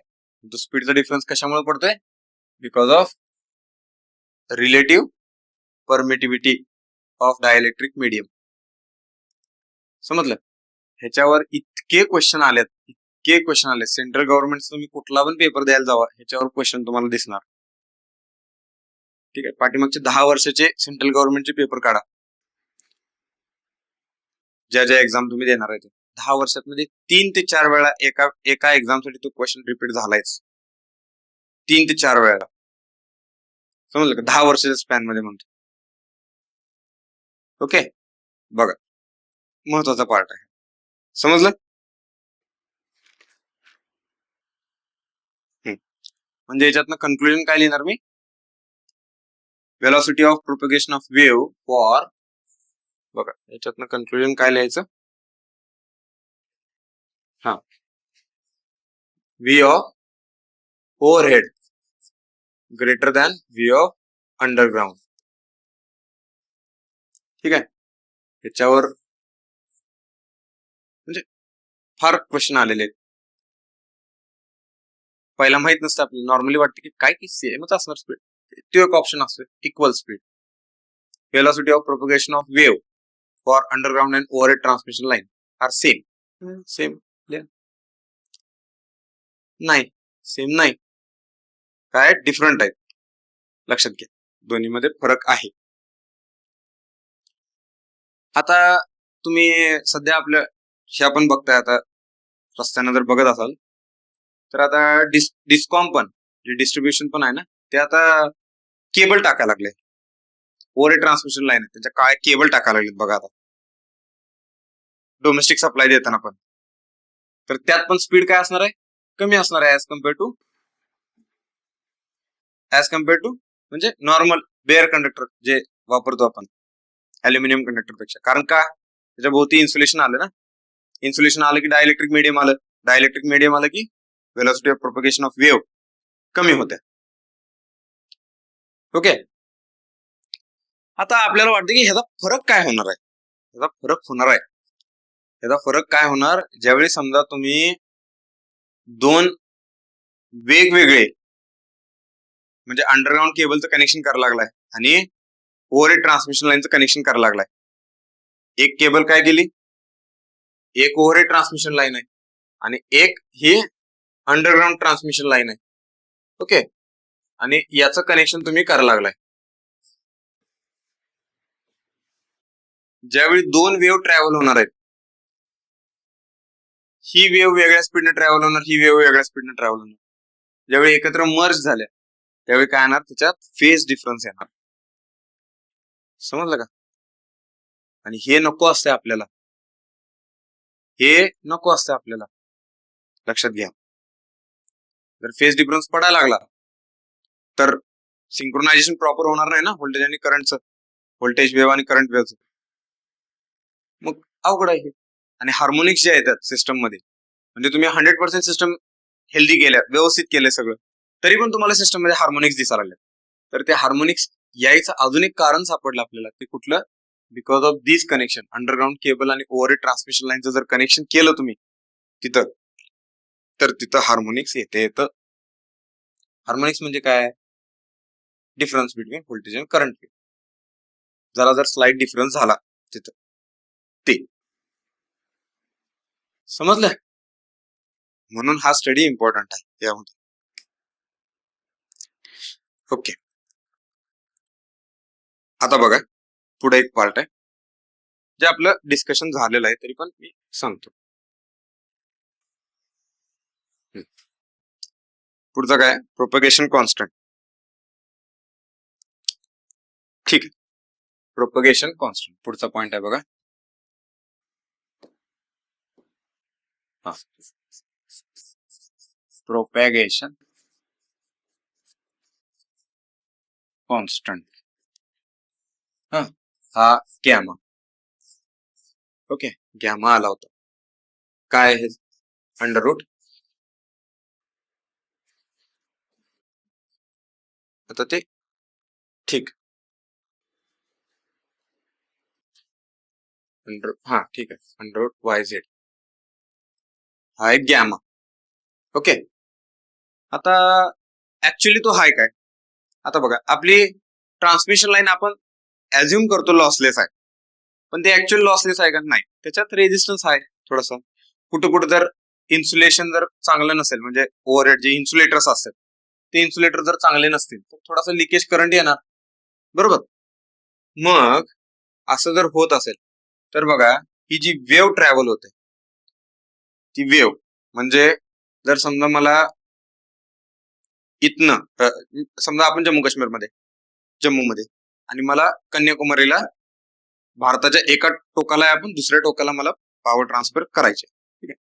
तो स्पीडचा डिफरन्स कशामुळे पडतोय? Because of relative permittivity of dielectric medium. समजलं? ह्याच्यावर इतके क्वेश्चन आलेत. सेंट्रल गव्हर्नमेंट तुम्ही कुठला पण पेपर द्यायला जावा ह्याच्यावर क्वेश्चन तुम्हाला दिसणार. ठीक आहे, पाठीमागचे 10 वर्षाचे सेंट्रल गव्हर्नमेंटचे पेपर काढा, ज्या एक्झाम तुम्ही देणार आहे ते 10 वर्षात मध्ये 3 ते 4 वेळा एका एक्झामसाठी तो क्वेश्चन रिपीट झालायच. 3 ते 4 वेळा. समजलं का? 10 वर्षाच्या स्पॅन मध्ये म्हणतो. ओके, बघा महत्वाचा पार्ट आहे. समजलं? म्हणजे याच्यातनं कन्क्लुजन काय लिहिणार मी? Velocity of propagation of wave for, बघा याच्यातनं कन्क्लुजन काय लिहायचं? हा, V of overhead greater than V of underground. ठीक आहे, याच्यावर म्हणजे फार क्वेश्चन आलेले आहेत. पहिला माहित नसतं आपल्याला, नॉर्मली वाटतं की काय की सेमच असणार स्पीड. तो एक ऑप्शन असतो, equal speed. Velocity of propagation of wave for underground and overhead transmission line are same. Same नाही, सेम नाही, काय डिफरंट आहेत. लक्षात घ्या, दोन्हीमध्ये फरक आहे. आता तुम्ही सध्या आपल्या हे आपण बघताय, आता रस्त्यानं जर बघत असाल तर आता डिस्कॉम पण, जे डिस्ट्रीब्युशन पण आहे ना, ते आता केबल टाकायला लागले. ओव्हरहेड ट्रान्समिशन लाईन आहे, त्याच्या काय केबल टाकायला लागलेत बघा आता डोमेस्टिक सप्लाय देताना पण. तर त्यात पण स्पीड काय असणार आहे? कमी असणार आहे ऍज कम्पेअर टू म्हणजे नॉर्मल बेअर कंडक्टर जे वापरतो आपण अल्युमिनियम कंडक्टर पेक्षा. कारण का? त्याच्या भोवती इन्सुलेशन आलं ना. इन्सुलेशन आलं की डायइलेक्ट्रिक मीडियम आलं. डायइलेक्ट्रिक मीडियम आलं की velocity of propagation of wave कमी होते. ओके, आता आपल्याला वाटतं की ह्याचा फरक काय होणार आहे? ह्याचा फरक काय होणार? ज्यावेळी समजा तुम्ही दोन वेगवेगळे म्हणजे अंडरग्राउंड केबलचं कनेक्शन करायला लागलाय आणि ओव्हरहेड ट्रान्समिशन लाईनचं कनेक्शन करायला लागलाय. एक केबल काय केली? एक ओव्हरहेड ट्रान्समिशन लाईन आहे आणि एक ही अंडरग्राउंड ट्रान्समिशन लाईन आहे. ओके, आणि याचं कनेक्शन तुम्ही करायला लागलाय. ज्यावेळी दोन वेव्ह ट्रॅव्हल होणार आहेत, ही वेव्ह वेगळ्या स्पीडने ट्रॅव्हल होणार, ही वेव्ह वेगळ्या स्पीडने ट्रॅव्हल होणार. ज्यावेळी एकत्र मर्ज झाल्या त्यावेळी काय येणार? त्याच्यात फेज डिफरन्स येणार. समजलं का? आणि हे नको असते आपल्याला, लक्षात घ्या. जर फेज डिफरन्स पडायला लागला तर सिंक्रोनायझेशन प्रॉपर होणार नाही ना व्होल्टेज आणि करंटचं, व्होल्टेज वेव्ह आणि करंट वेव्हचं. मग अवघड आहे. आणि हार्मोनिक्स जे येतात सिस्टम मध्ये, म्हणजे तुम्ही 100% सिस्टम हेल्दी केल्या, व्यवस्थित केलं सगळं, तरी पण तुम्हाला सिस्टम मध्ये हार्मोनिक्स दिसायला लागले. तर ते हार्मोनिक्स यायचं अजून एक कारण सापडलं आपल्याला, ते कुठलं? Because of this connection. Underground cable आणि ओव्हरहेड ट्रान्समिशन लाईनचं जर कनेक्शन केलं तुम्ही तिथं, तर तिथं हार्मोनिक्स येतं. हार्मोनिक्स म्हणजे काय? डिफरन्स बिटवीन व्होल्टेज आणि करंट. जरा जर स्लाइट डिफरन्स झाला तिथं, ते समजलं? म्हणून हा स्टडी इम्पॉर्टंट आहे यामध्ये. ओके, आता बघा पुढे एक पार्ट आहे जे आपलं डिस्कशन झालेलं आहे, तरी पण मी सांगतो. पुढचं काय? Propagation constant. ठीक आहे, प्रोपगेशन कॉन्स्टंट पुढचा पॉइंट आहे बघा. प्रोपॅगेशन कॉन्स्टंट, हा गॅमा. ओके, गॅमा आला होता. काय आहे? अंडर रूट, आता ते ठीक, ठीक आहे, अंडर रूट YZ हा एक गॅमा. ओके, आता ऍक्च्युली तो हाय काय? आता बघा, आपली ट्रान्समिशन लाईन आपण ऍझ्युम करतो लॉसलेस आहे, पण ते ऍक्च्युअल लॉसलेस आहे का? नाही, त्याच्यात रेजिस्टन्स आहे थोडासा. कुठं जर इन्सुलेशन जर चांगलं नसेल, म्हणजे ओव्हरहेड जे इन्सुलेटर्स असतात ते इन्सुलेटर जर चांगले नसतील तर थोडासा लिकेज करंट येणार, बरोबर? मग असं जर होत असेल तर बघा, ही जी वेव्ह ट्रॅव्हल होते, ती वेव्ह म्हणजे जर समजा मला इथनं, समजा आपण जम्मू काश्मीरमध्ये जम्मूमध्ये आणि मला कन्याकुमारीला भारताच्या एका टोकाला आहे आपण दुसऱ्या टोकाला मला पॉवर ट्रान्सफर करायचे. ठीक आहे,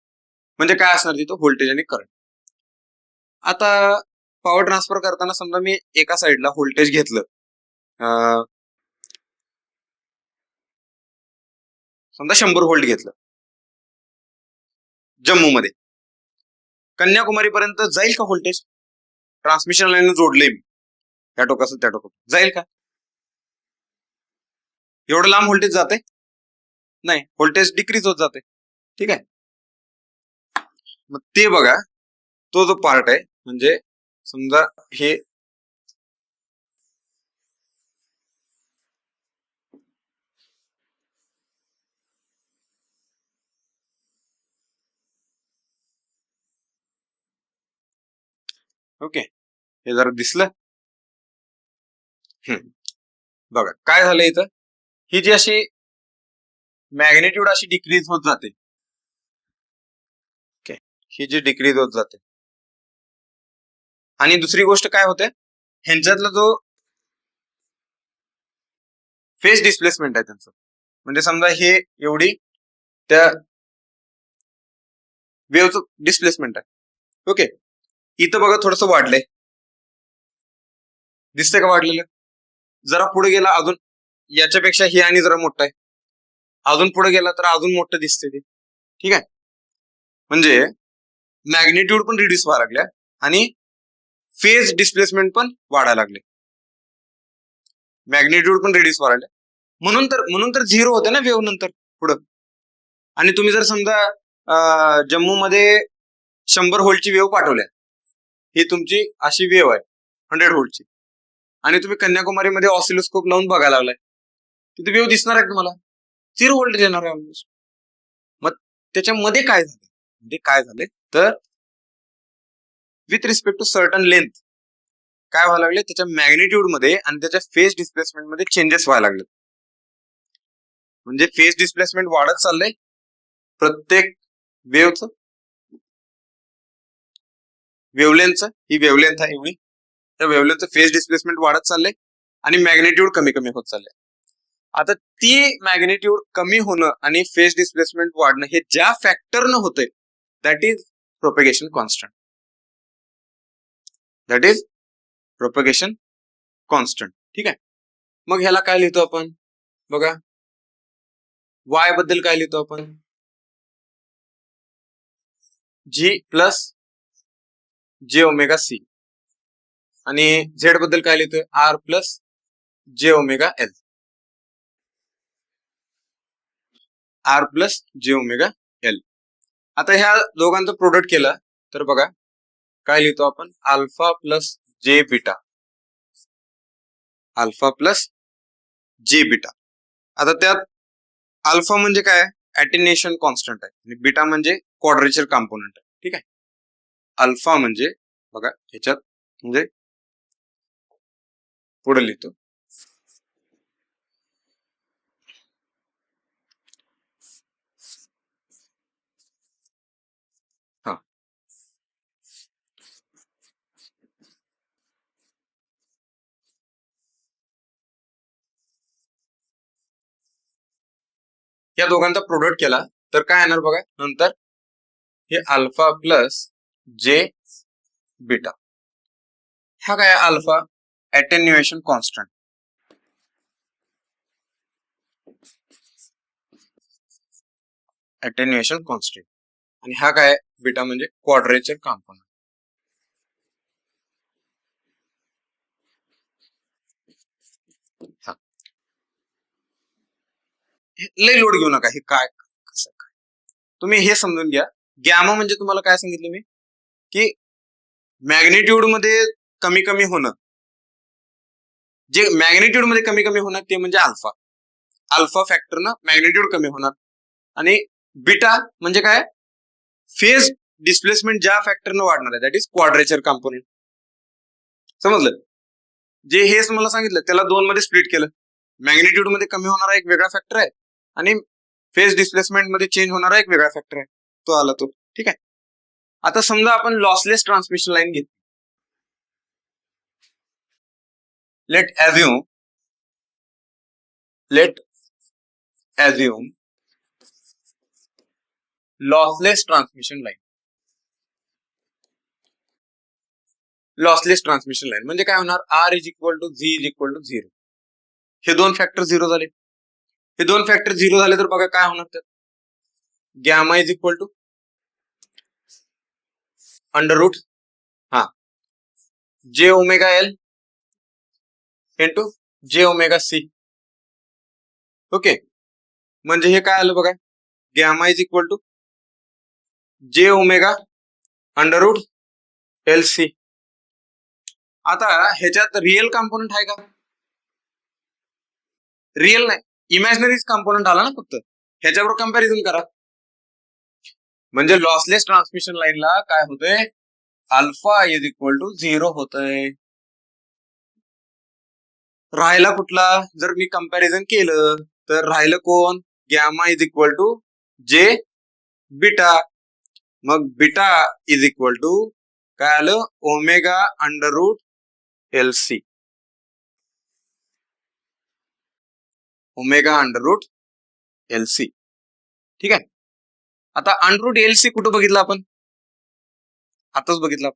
म्हणजे काय असणार तिथं व्होल्टेज आणि करंट. आता पॉवर ट्रान्सफर करताना समजा मी एका साईडला व्होल्टेज घेतलं, समजा 100 व्होल्ट घेतलं जम्मूमध्ये, कन्याकुमारी पर्यंत जाईल का व्होल्टेज? ट्रान्समिशन लाईन जोडले मी त्या टोकाचं त्या टोकात, जाईल का? एवढं लांब व्होल्टेज जाते नाही, व्होल्टेज डिक्रीज होत जाते. ठीक आहे, मग ते बघा, तो जो पार्ट आहे म्हणजे समजा हे ओके, हे जरा दिसलं. बघा काय झालं इथं, ही जी अशी मॅग्नेट्यूड अशी डिक्रीज होत जाते, ओके, ही जी डिक्रीज होत जाते. आणि दुसरी गोष्ट काय होते, ह्यांच्यातला जो फेज डिस्प्लेसमेंट आहे त्यांचं, म्हणजे समजा हे एवढी त्या वेव्हचं डिस्प्लेसमेंट आहे. ओके, इथं बघा थोडस वाढलंय, दिसतंय का वाढलेलं? जरा पुढे गेला अजून याच्यापेक्षा हे आणि जरा मोठं आहे, अजून पुढे गेला तर अजून मोठं दिसते ते. ठीक आहे, म्हणजे मॅग्नेट्यूड पण रिड्यूस व्हायला लागल्या आणि फेज डिस्प्लेसमेंट पण वाढायला लागले, मॅग्नेट्यूड पण रिड्यूस व्हायला लागले. म्हणून तर झिरो होते ना वेव्ह नंतर पुढं. आणि तुम्ही जर समजा जम्मूमध्ये 100 व्होल्टची वेव्ह पाठवल्या, ही तुमची अशी वेव्ह आहे 100 व्होल्टची, आणि तुम्ही कन्याकुमारीमध्ये ऑसिलोस्कोप लावून बघायला लागलाय, तिथे वेव्ह दिसणार आहे तुम्हाला, 0 व्होल्टेज येणार आहे ऑलमोस्ट. मग त्याच्यामध्ये काय झाले, तर with respect to certain length काय व्हायला लागले, त्याच्या मॅग्नेट्यूड मध्ये आणि त्याच्या फेज डिस्प्लेसमेंट मध्ये चेंजेस व्हायला लागले. म्हणजे फेज डिस्प्लेसमेंट वाढत चाललंय प्रत्येक वेव्हचं, वेव्हलेंथचं, ही वेव्हलेंथ आहे एवढी, त्या वेव्हलेंथचं फेज डिस्प्लेसमेंट वाढत चाललंय आणि मॅग्नेट्यूड कमी कमी होत चाललंय. आता ती मॅग्नेट्यूड कमी होणं आणि फेज डिस्प्लेसमेंट वाढणं हे ज्या फॅक्टरनं होतंय that is propagation constant. That is propagation constant. ठीक आहे, मग ह्याला काय लिहितो आपण बघा, वाय बद्दल काय लिहितो आपण, जी प्लस जे ओमेगा सी, आणि झेड बद्दल काय लिहितोय, आर प्लस जे ओमेगा एल, आर प्लस जे ओमेगा एल. आता ह्या दोघांचं प्रोडक्ट केलं तर बघा काय लिहितो आपण, अल्फा प्लस जे बीटा, अल्फा प्लस जे बीटा. आता त्यात अल्फा म्हणजे काय, ऍटेन्युएशन कॉन्स्टंट आहे, आणि बीटा म्हणजे क्वाड्रेचर कॉम्पोनंट आहे. ठीक आहे, अल्फा म्हणजे बघा ह्याच्यात म्हणजे पुढे लिहितो, हा या दोघांचा प्रोडक्ट केला तर काय येणार बघा नंतर, हे अल्फा प्लस जे बीटा, हा काय alpha attenuation constant, attenuation constant, आणि हा काय बीटा म्हणजे क्वाड्रेचर कॉम्पोनंट. लय लोड घेऊ नका, हे काय कसं काय तुम्ही हे समजून घ्या. गॅमा म्हणजे तुम्हाला काय सांगितलं मी, की मॅग्नेट्यूड मध्ये कमी कमी होणं, जे मॅग्नेट्यूड मध्ये कमी कमी होणार ते म्हणजे अल्फा, अल्फा फॅक्टरनं मॅग्नेट्यूड कमी होणार, आणि बीटा म्हणजे काय, फेज डिस्प्लेसमेंट ज्या फॅक्टरनं वाढणार आहे दॅट इज क्वाड्रेचर कॉम्पोनंट. समजलं? जे हेच मला सांगितलं त्याला 2 मध्ये स्प्लिट केलं, मॅग्नेट्यूड मध्ये कमी होणारा एक वेगळा फॅक्टर आहे आणि फेज डिस्प्लेसमेंट मध्ये चेंज होणारा एक वेगळा फॅक्टर आहे, तो आला तो. ठीक आहे, आता समजा आपण लॉसलेस ट्रान्समिशन लाईन घेतली, let assume lossless transmission line. Lossless transmission line म्हणजे काय होणार, R is equal to Z is equal to 0. हे दोन फॅक्टर 0 झाले. हे दोन फॅक्टर 0 झाले तर बघा काय होणार, तर gamma is equal to under root J omega L into J omega C. Okay, म्हणजे हे काय आलं बघा, gamma is equal to J omega under root L C. आता ह्याच्यात रिअल कॉम्पोनंट आहे का, रिअल नाही, इमॅजिनरीज कॉम्पोनंट आला ना फक्त. ह्याच्याबरोबर कंपॅरिझन करा, म्हणजे लॉसलेस ट्रान्समिशन लाईनला काय होतंय, अल्फा इज इक्वल टू 0 होतंय. राहिला कुठला, जर मी कंपॅरिझन केलं तर राहिलं कोण, gamma is equal to J beta. मग बीटा इज इक्वल टू काय आलं, omega under root L C. Omega under root L C. ठीक आहे. आता अंडर रूट एल सी कुठं बघितलं आपण, आताच बघितलं,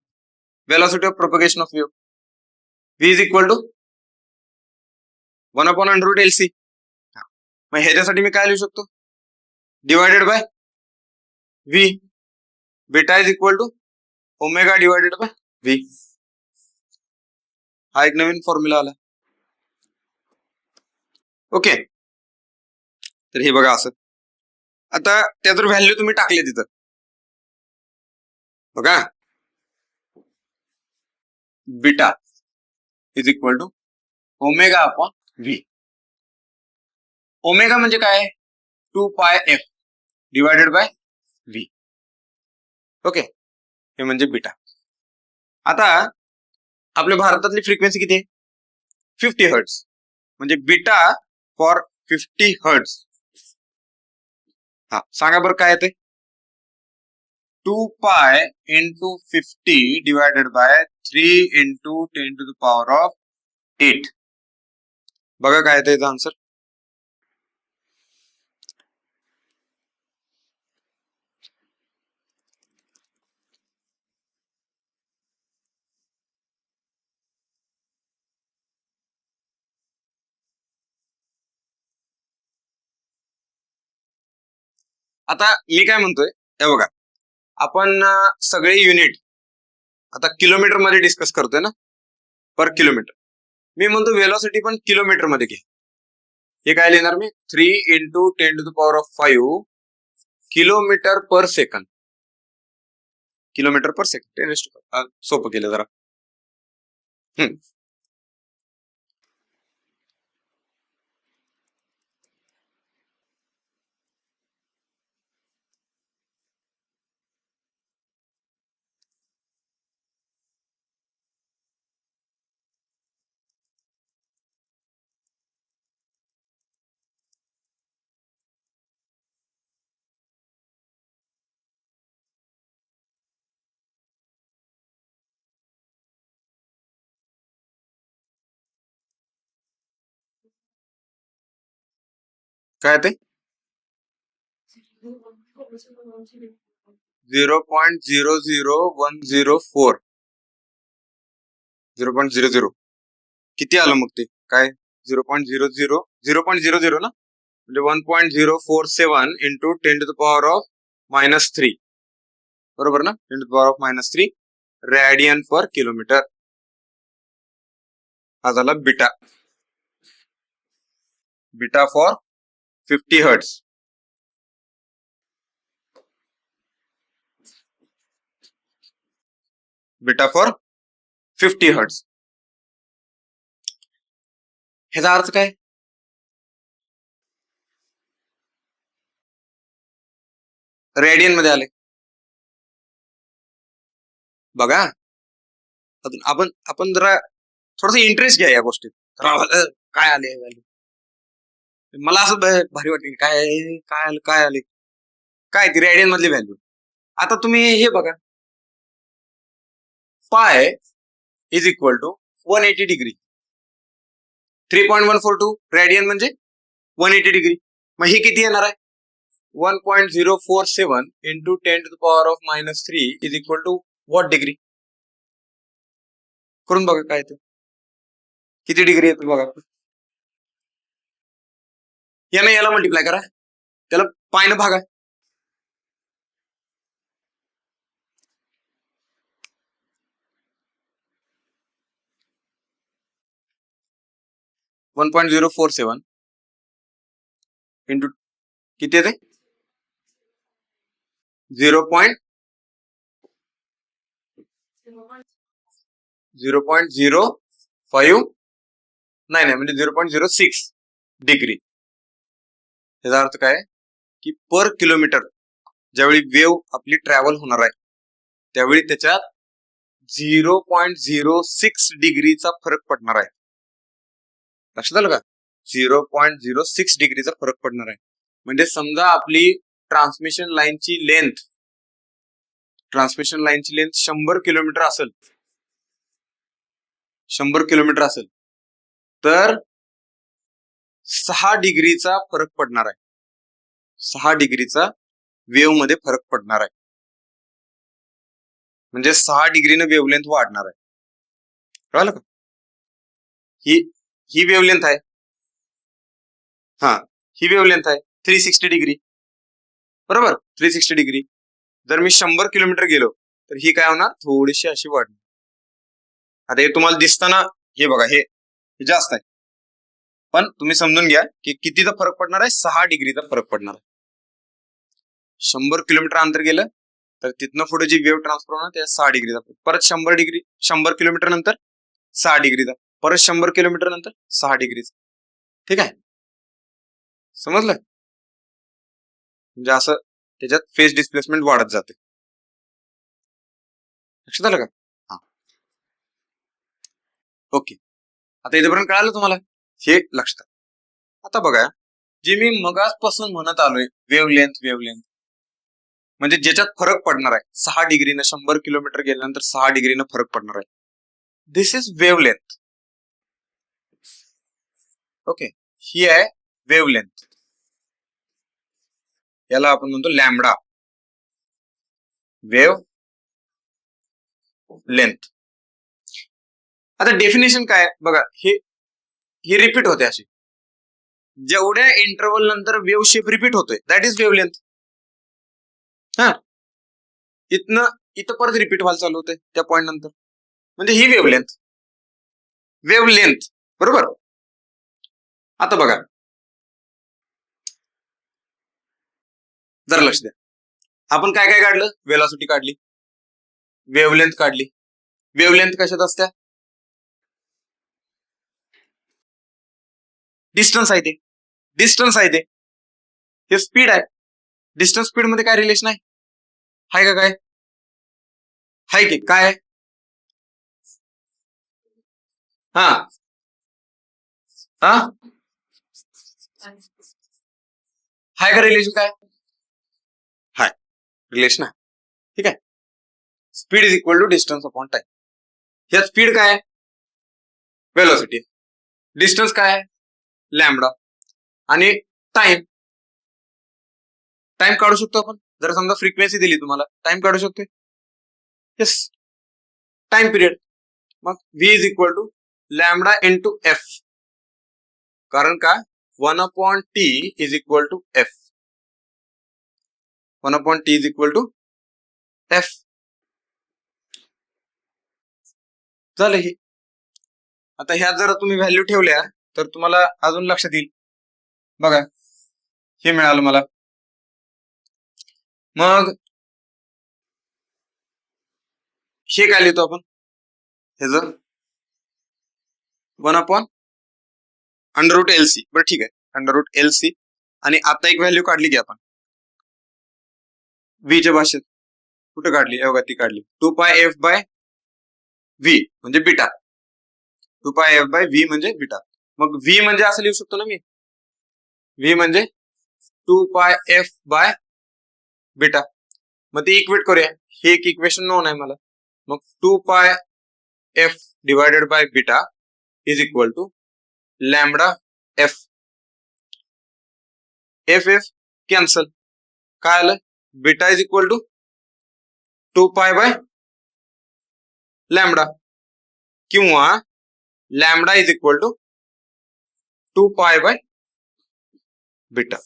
velocity of propagation of wave, V is equal to 1 upon under root L C. मग ह्याच्यासाठी मी काय लिहू शकतो, divided by V. Beta is equal to omega divided by V. हा एक नवीन फॉर्म्युला आला. ओके, तर हे बघा असं. आता त्या जर व्हॅल्यू तुम्ही टाकले तिथं बघा, beta is equal to omega upon V. Omega म्हणजे काय, 2 pi F divided by V. Okay, हे म्हणजे बीटा. आता आपल्या भारतातली फ्रिक्वेन्सी किती आहे, 50 हर्ट्ज. म्हणजे बीटा फॉर 50 हर्ट्ज. हा सांगा बरं काय येते, 2 pi into 50 divided by 3 into 10 to the power of 8. बघा काय येते याचा आन्सर. आता मी काय म्हणतोय, हे बघा, आपण सगळे युनिट आता किलोमीटर मध्ये डिस्कस करतोय ना, पर किलोमीटर. मी म्हणतो वेलॉसिटी पण किलोमीटर मध्ये घे. हे काय लिहिणार मी, 3 into 10 to the power of 5 kilometre per second. Kilometre per second, सोपं केलं जरा. काय ते 0.00104 0.00 किती आलं मग ते काय, 0.00 ना, म्हणजे 1.047 into 10 to the power of -3. बरोबर ना, 10 to the power of -3 radian per kilometre. हा झाला beta. Beta for 50 hertz. Beta for 50 hertz. ह्याचा अर्थ काय, रेडियन मध्ये आले बघा. आपण आपण जरा थोडस इंटरेस्ट घ्या या गोष्टीत, काय आले व्हॅल्यू. मला असं भारी वाटते, काय काय आलं काय आले, काय ती रेडियन मधली व्हॅल्यू. आता तुम्ही हे बघा, pi is equal to 180 degree. 3.142 radian म्हणजे 180 डिग्री. मग हे किती येणार आहे? 1.047 into 10⁻³ is equal to what degree? करून बघा काय ते किती डिग्री येतो बघा. याला मल्टिप्लाय करा, त्याला पायनं भागा. 1.047 इंटू किती येते? 0.0 0.05 नाही म्हणजे 0.06 डिग्री. याचा अर्थ काय की पर किलोमीटर ज्यावेळी वेव्ह आपली ट्रॅव्हल होणार आहे त्यावेळी त्याच्यात 0.06 डिग्रीचा फरक पडणार आहे. लक्षात आलं का? 0.06 डिग्रीचा फरक पडणार आहे. म्हणजे समजा आपली ट्रान्समिशन लाईनची लेंथ 100 किलोमीटर असेल, 100 किलोमीटर असेल तर 6 डिग्रीचा फरक पडणार आहे. 6 डिग्रीचा वेव्ह मध्ये फरक पडणार आहे. म्हणजे 6 डिग्रीने वेव्हलेंथ वाढणार आहे. कळलं का? ही वेव्हलेंथ आहे. हा, ही वेव्हलेंथ आहे 360 डिग्री. बरोबर, 360 डिग्री. जर मी 100 किलोमीटर गेलो तर ही काय होणार? थोडीशी अशी वाढणार. आता हे तुम्हाला दिसताना हे बघा, हे जास्त आहे, पण तुम्ही समजून घ्या की कितीचा फरक पडणार आहे? 6 डिग्रीचा फरक पडणार आहे. 100 किलोमीटर अंतर गेलं तर तिथनं पुढे जी वेव्ह ट्रान्सफर होणार त्या 6 डिग्रीचा, परत 100 किलोमीटर नंतर 6 डिग्रीचा, परत 100 किलोमीटर नंतर 6 डिग्रीचा. ठीक आहे, समजलं? म्हणजे असं त्याच्यात फेज डिस्प्लेसमेंट वाढत जाते. लक्षात आलं का? हा, ओके. आता इथेपर्यंत कळालं तुम्हाला? हे लक्षात. आता बघा, जे मी मगाचपासून म्हणत आलोय वेव्हलेंथ म्हणजे ज्याच्यात फरक पडणार आहे 6 डिग्रीनं, 100 किलोमीटर गेल्यानंतर 6 डिग्रीनं फरक पडणार आहे. दिस इज वेव्हलेंथ. ओके, ही आहे वेव्हलेंथ. याला आपण म्हणतो लॅम्बडा, वेव्ह लेंथ. आता डेफिनेशन काय बघा, हे रिपीट होते अशी. जेवढ्या इंटरव्हल नंतर वेव्ह शेप रिपीट होतोय दॅट इज वेव्हलेंथ. हा, इथं परत रिपीट व्हायला चालू होते त्या पॉइंट नंतर, म्हणजे ही वेव्हलेंथ. बरोबर. आता बघा, जरा लक्ष द्या. आपण काय काय काढलं? वेलॉसिटी काढली, वेव्हलेंथ काढली. वेव्हलेंथ कशात असत्या? डिस्टन्स आहे ते, हे स्पीड आहे. डिस्टन्स स्पीड मध्ये काय रिलेशन आहे? हाय का? काय हाय की काय? हा हा, हाय का रिलेशन? काय हाय रिलेशन आहे. ठीक आहे, speed is equal to distance upon time. ह्यात स्पीड काय आहे? वेलोसिटी. डिस्टन्स काय आहे? लॅम्बडा. आणि टाइम काढू शकतो आपण. जर समजा फ्रिक्वेन्सी दिली तुम्हाला, टाइम काढू शकतो. Yes, time period. मग v is equal to lambda into F. कारण का 1/t is equal to F. 1/t is equal to F. झालं हे. आता ह्या जर तुम्ही व्हॅल्यू ठेवल्या तर तुम्हाला अजून लक्षात येईल. बघा, हे मिळालं मला. मग हे काय लिहितो आपण? ह्याचं 1/√LC. बरं ठीक आहे, √LC. आणि आता एक व्हॅल्यू काढली की आपण v च्या भाषेत. कुठे काढली? बघा, ती काढली 2πf/v म्हणजे बीटा. 2πf/v म्हणजे बीटा. मग v म्हणजे असं लिहू शकतो ना मी, v म्हणजे 2πf/बीटा. मग ते इक्वेट करूया. हे एक इक्वेशन नोन आहे मला. मग 2πf divided by beta is equal to lambda F, F F cancel, काय आलं beta is equal to 2 pi by lambda, किंवा lambda is equal to 2 pi by beta.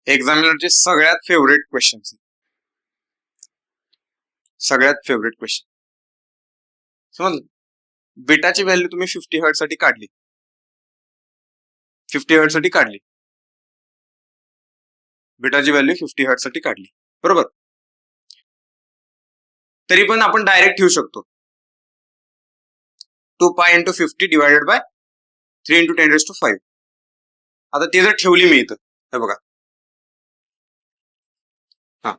एक्झामिनरचे सगळ्यात फेवरेट क्वेश्चन, सगळ्यात फेवरेट क्वेश्चन. समजलं? बीटाची व्हॅल्यू तुम्ही 50 हर्ट्झ साठी काढली, 50 हर्ट्झ साठी काढली, बीटाची व्हॅल्यू 50 हर्ट्झ साठी काढली, बरोबर. तरी पण आपण डायरेक्ट ठेवू शकतो 2 pi into 50 divided by 3 into 10⁵. आता ते जर ठेवली मी इथं, हे बघा, हा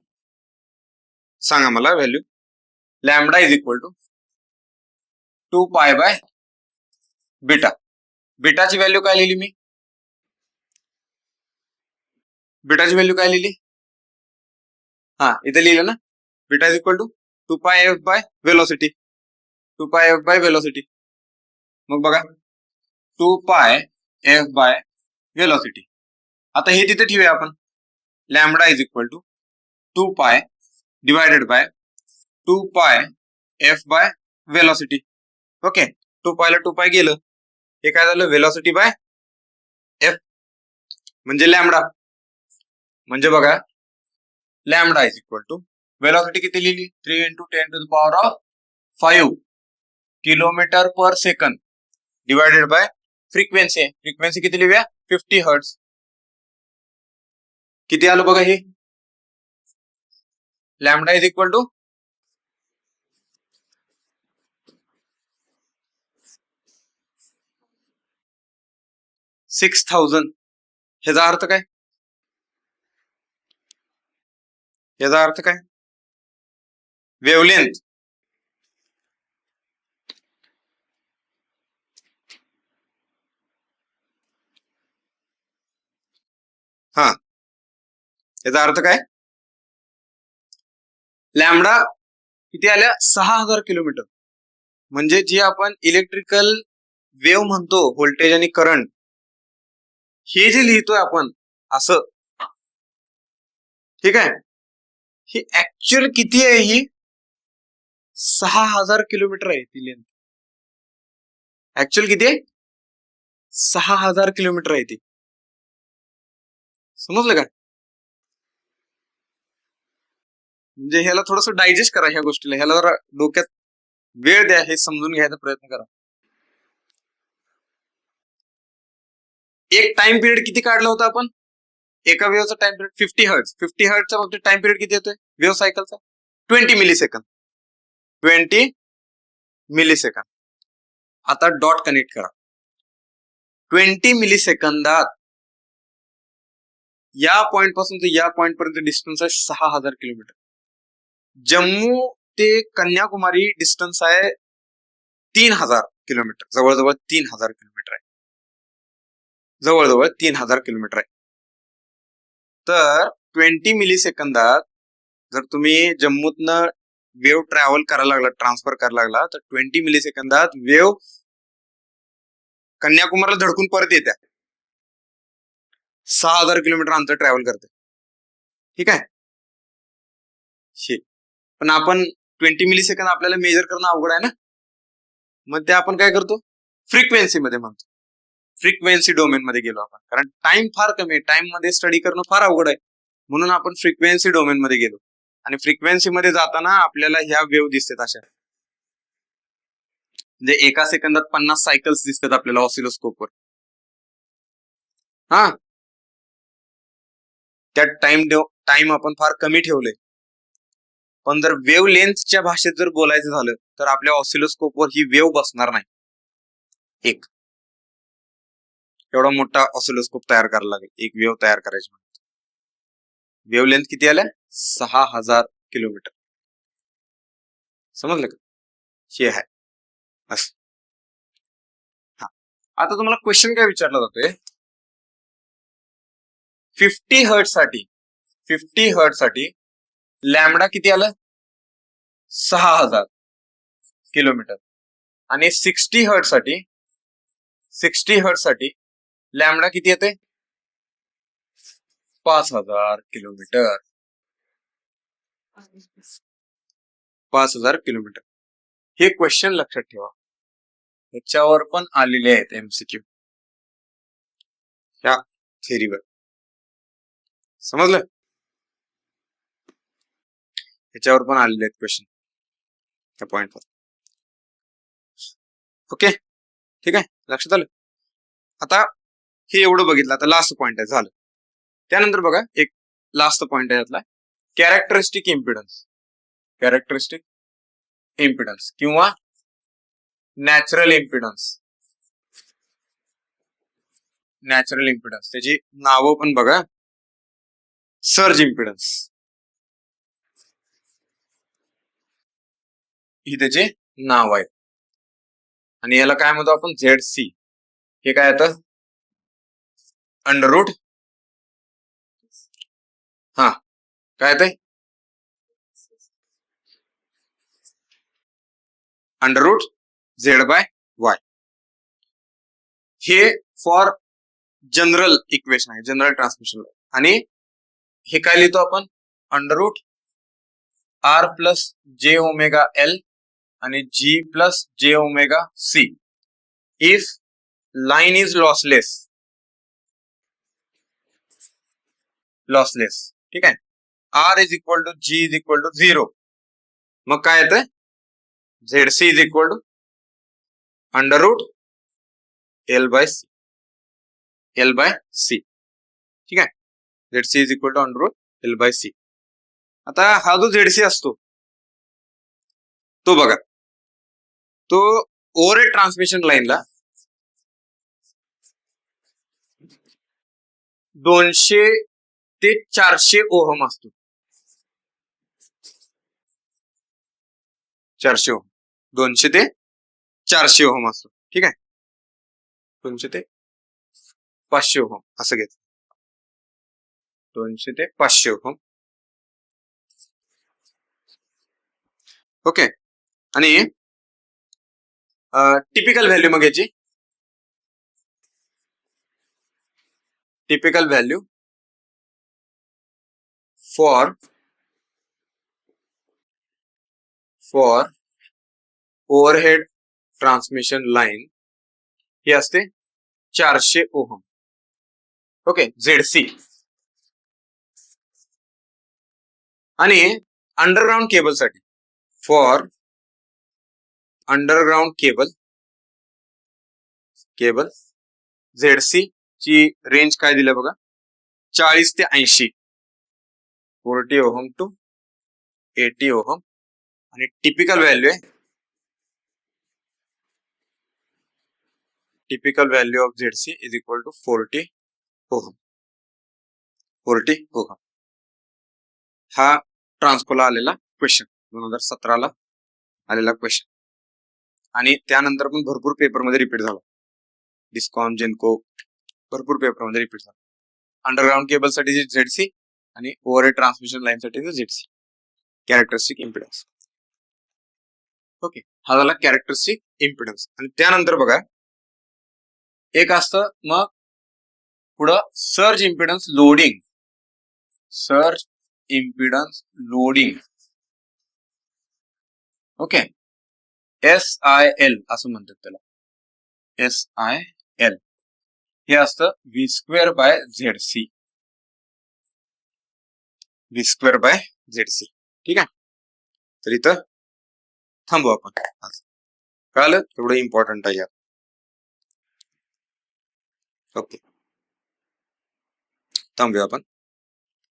सांगा मला value. Lambda is equal to 2 pi by beta. बीटाची value काय लिहिली मी, बीटाची व्हॅल्यू काय लिहिली, हा इथे लिहिलं ना, beta is equal to 2 pi F by velocity, 2 pi F by velocity. मग बघा 2 पाय एफ बाय वेलोसिटी. आता हे तिथे ठेवूया आपण, लॅमडा इज इक्वल टू 2 पाय divided by 2 pi F by velocity. Okay, 2 Payla 2 pi गेलं, हे काय झालं वेलोसिटी बाय एफ म्हणजे लॅमडा. म्हणजे बघा lambda is equal to velocity किती लिहिली, 3 into 10⁵ kilometre per second divided by frequency. Frequency किती लिहूया 50 हर्ट्झ. किती आलं बघा हे, लॅमडा इज इक्वल टू 6000. ह्याचा अर्थ काय, याचा अर्थ काय, वेवलेंथ हा, याचा अर्थ काय, लॅमडा किती आल्या 6000 किलोमीटर. म्हणजे जी आपण इलेक्ट्रिकल वेव्ह म्हणतो, व्होल्टेज आणि करंट, हे जे लिहितोय आपण असं, ठीक आहे, ही ऍक्च्युअल किती आहे, ही 6000 किलोमीटर आहे ती लेंथ. ऍक्च्युअल किती आहे 6000 किलोमीटर आहे ती. समजलं का? म्हणजे ह्याला थोडस डायजेस्ट करा ह्या गोष्टीला, ह्याला जरा डोक्यात वेळ द्या, हे समजून घ्यायचा प्रयत्न करा. एक टाइम पिरियड किती काढला होता आपण, एका वेव्हचा टाइम पिरियड 50 हर्ट्झ. 50 हर्ट्झचा बाबतीत टाइम पिरियड किती येतोय वेव्ह सायकलचा, 20 मिली सेकंद. 20 millisecond. आता डॉट कनेक्ट करा. 20 मिली सेकंदात या पॉइंट पासून ते या पॉइंट पर्यंत डिस्टन्स आहे 6000 किलोमीटर. जम्मू ते कन्याकुमारी डिस्टन्स आहे 3000 किलोमीटर, जवळजवळ 3000 किलोमीटर आहे, जवळजवळ 3000 किलोमीटर आहे. तर 20 मिली सेकंदात जर तुम्ही जम्मूतनं वेव्ह ट्रॅव्हल करायला लागला, ट्रान्सफर करायला लागला, तर 20 मिली सेकंदात वेव्ह कन्याकुमारीला धडकून परत येत्या, 6000 किलोमीटर अंतर ट्रॅव्हल करते. ठीक आहे, पण आपण 20 मिली सेकंद आपल्याला मेजर करणं अवघड आहे ना, मग ते आपण काय करतो फ्रिक्वेन्सी मध्ये म्हणतो, फ्रिक्वेन्सी डोमेन मध्ये गेलो आपण, कारण टाइम फार कमी आहे, टाइम मध्ये स्टडी करणं फार अवघड आहे, म्हणून आपण फ्रिक्वेन्सी डोमेन मध्ये गेलो. आणि फ्रिक्वेन्सी मध्ये जाताना आपल्याला ह्या वेव्ह दिसतात अशा, म्हणजे एका सेकंदात 50 सायकल्स दिसतात आपल्याला ऑसिलोस्कोपवर. हा, त्यात टाइम आपण फार कमी ठेवलंय. पण जर वेव्ह लेंथच्या भाषेत जर बोलायचं झालं तर आपल्या ऑसिलोस्कोपवर ही वेव्ह बसणार नाही. एक एवढा मोठा ऑसिलोस्कोप तयार करायला लागेल एक वेव्ह तयार करायची. वेव्ह लेंथ किती आल्या 6000 किलोमीटर. समजलं का? हे आहे असं. हा, आता तुम्हाला क्वेश्चन काय विचारला जातोय, 50 हर्ट्झ साठी लॅमडा किती आलं 6000 किलोमीटर, आणि 60 हर्ट्झ साठी 60 हर्ट्झ साठी लॅमडा किती येते? 5000 किलोमीटर. 5000 किलोमीटर. हे क्वेश्चन लक्षात ठेवा, याच्यावर पण आलेले आहेत एमसीक्यू ह्या थेरीवर. समजलं? याच्यावर पण आलेले आहेत क्वेश्चन त्या पॉइंटवर. ओके, ठीक आहे, लक्षात आलं. आता हे एवढं बघितलं, आता लास्ट पॉइंट आहे, झालं. त्यानंतर बघा एक लास्ट पॉइंट आहे यातला, कॅरेक्टरिस्टिक इम्पिडन्स. कॅरेक्टरिस्टिक इम्पिडन्स किंवा नॅचरल इम्पिडन्स. नॅचरल इम्पिडन्स त्याची नावं पण बघा, सर्ज इम्पिडन्स ही त्याचे नाव आहे. आणि याला काय म्हणतो आपण? ZC. हे काय येतं? अंडर रूट, हा काय येतंय? Under root Z/Y. हे फॉर जनरल इक्वेशन आहे, जनरल ट्रान्समिशन. आणि हे काय लिहितो आपण? Under root R plus J omega L आणि G plus J omega C if line is lossless. Lossless, ठीक आहे. R is equal to G is equal to 0. मग काय येतं? ZC is equal to under root L by C. ठीक आहे, ZC is equal to under root L by C. आता हा जो ZC असतो तो बघा, तो ओव्हरहेड ट्रान्समिशन लाईनला 200 ते 400 ओहम असतो. 400 ओहम, 200 ते 400 ओहम असतो. ठीक आहे, 200 ते 500 ओहम असं घेत, 200 ते 500 ओहम. ओके, आणि टिपिकल व्हॅल्यू मग याची, typical value for overhead transmission line ही असते 400 ओहम. Okay, ZC. आणि अंडरग्राउंड केबल साठी, फॉर अंडरग्राउंड केबल ZC ची रेंज काय दिलं बघा, 40 ते 80, 40 ओहम टू 80 ओहम. आणि टिपिकल व्हॅल्यू आहे, typical value of ZC is equal to 40 ohm. 40 ohm हा ट्रान्सकोला आलेला क्वेश्चन, 2017 ला आलेला क्वेश्चन. आणि त्यानंतर पण भरपूर पेपरमध्ये रिपीट झाला, डिस्कॉम, जेनको, भरपूर पेपरमध्ये रिपीट झाला. अंडरग्राउंड केबल साठी ZC आणि ओव्हरहेड ट्रान्समिशन लाईन साठी ZC, कॅरेक्टरिस्टिक इम्पिडन्स. ओके, हा झाला कॅरेक्टरिस्टिक इम्पिडन्स. आणि त्यानंतर बघा एक असतं मग पुढं surge impedance loading. Surge impedance loading. Okay, SIL असं म्हणतात त्याला, SIL. हे असतं V² bye ZC, V² bye ZC. ठीक आहे, तर इथं थांबू आपण. कळलं? एवढं इम्पॉर्टंट आहे यार. ओके, थांबूया आपण.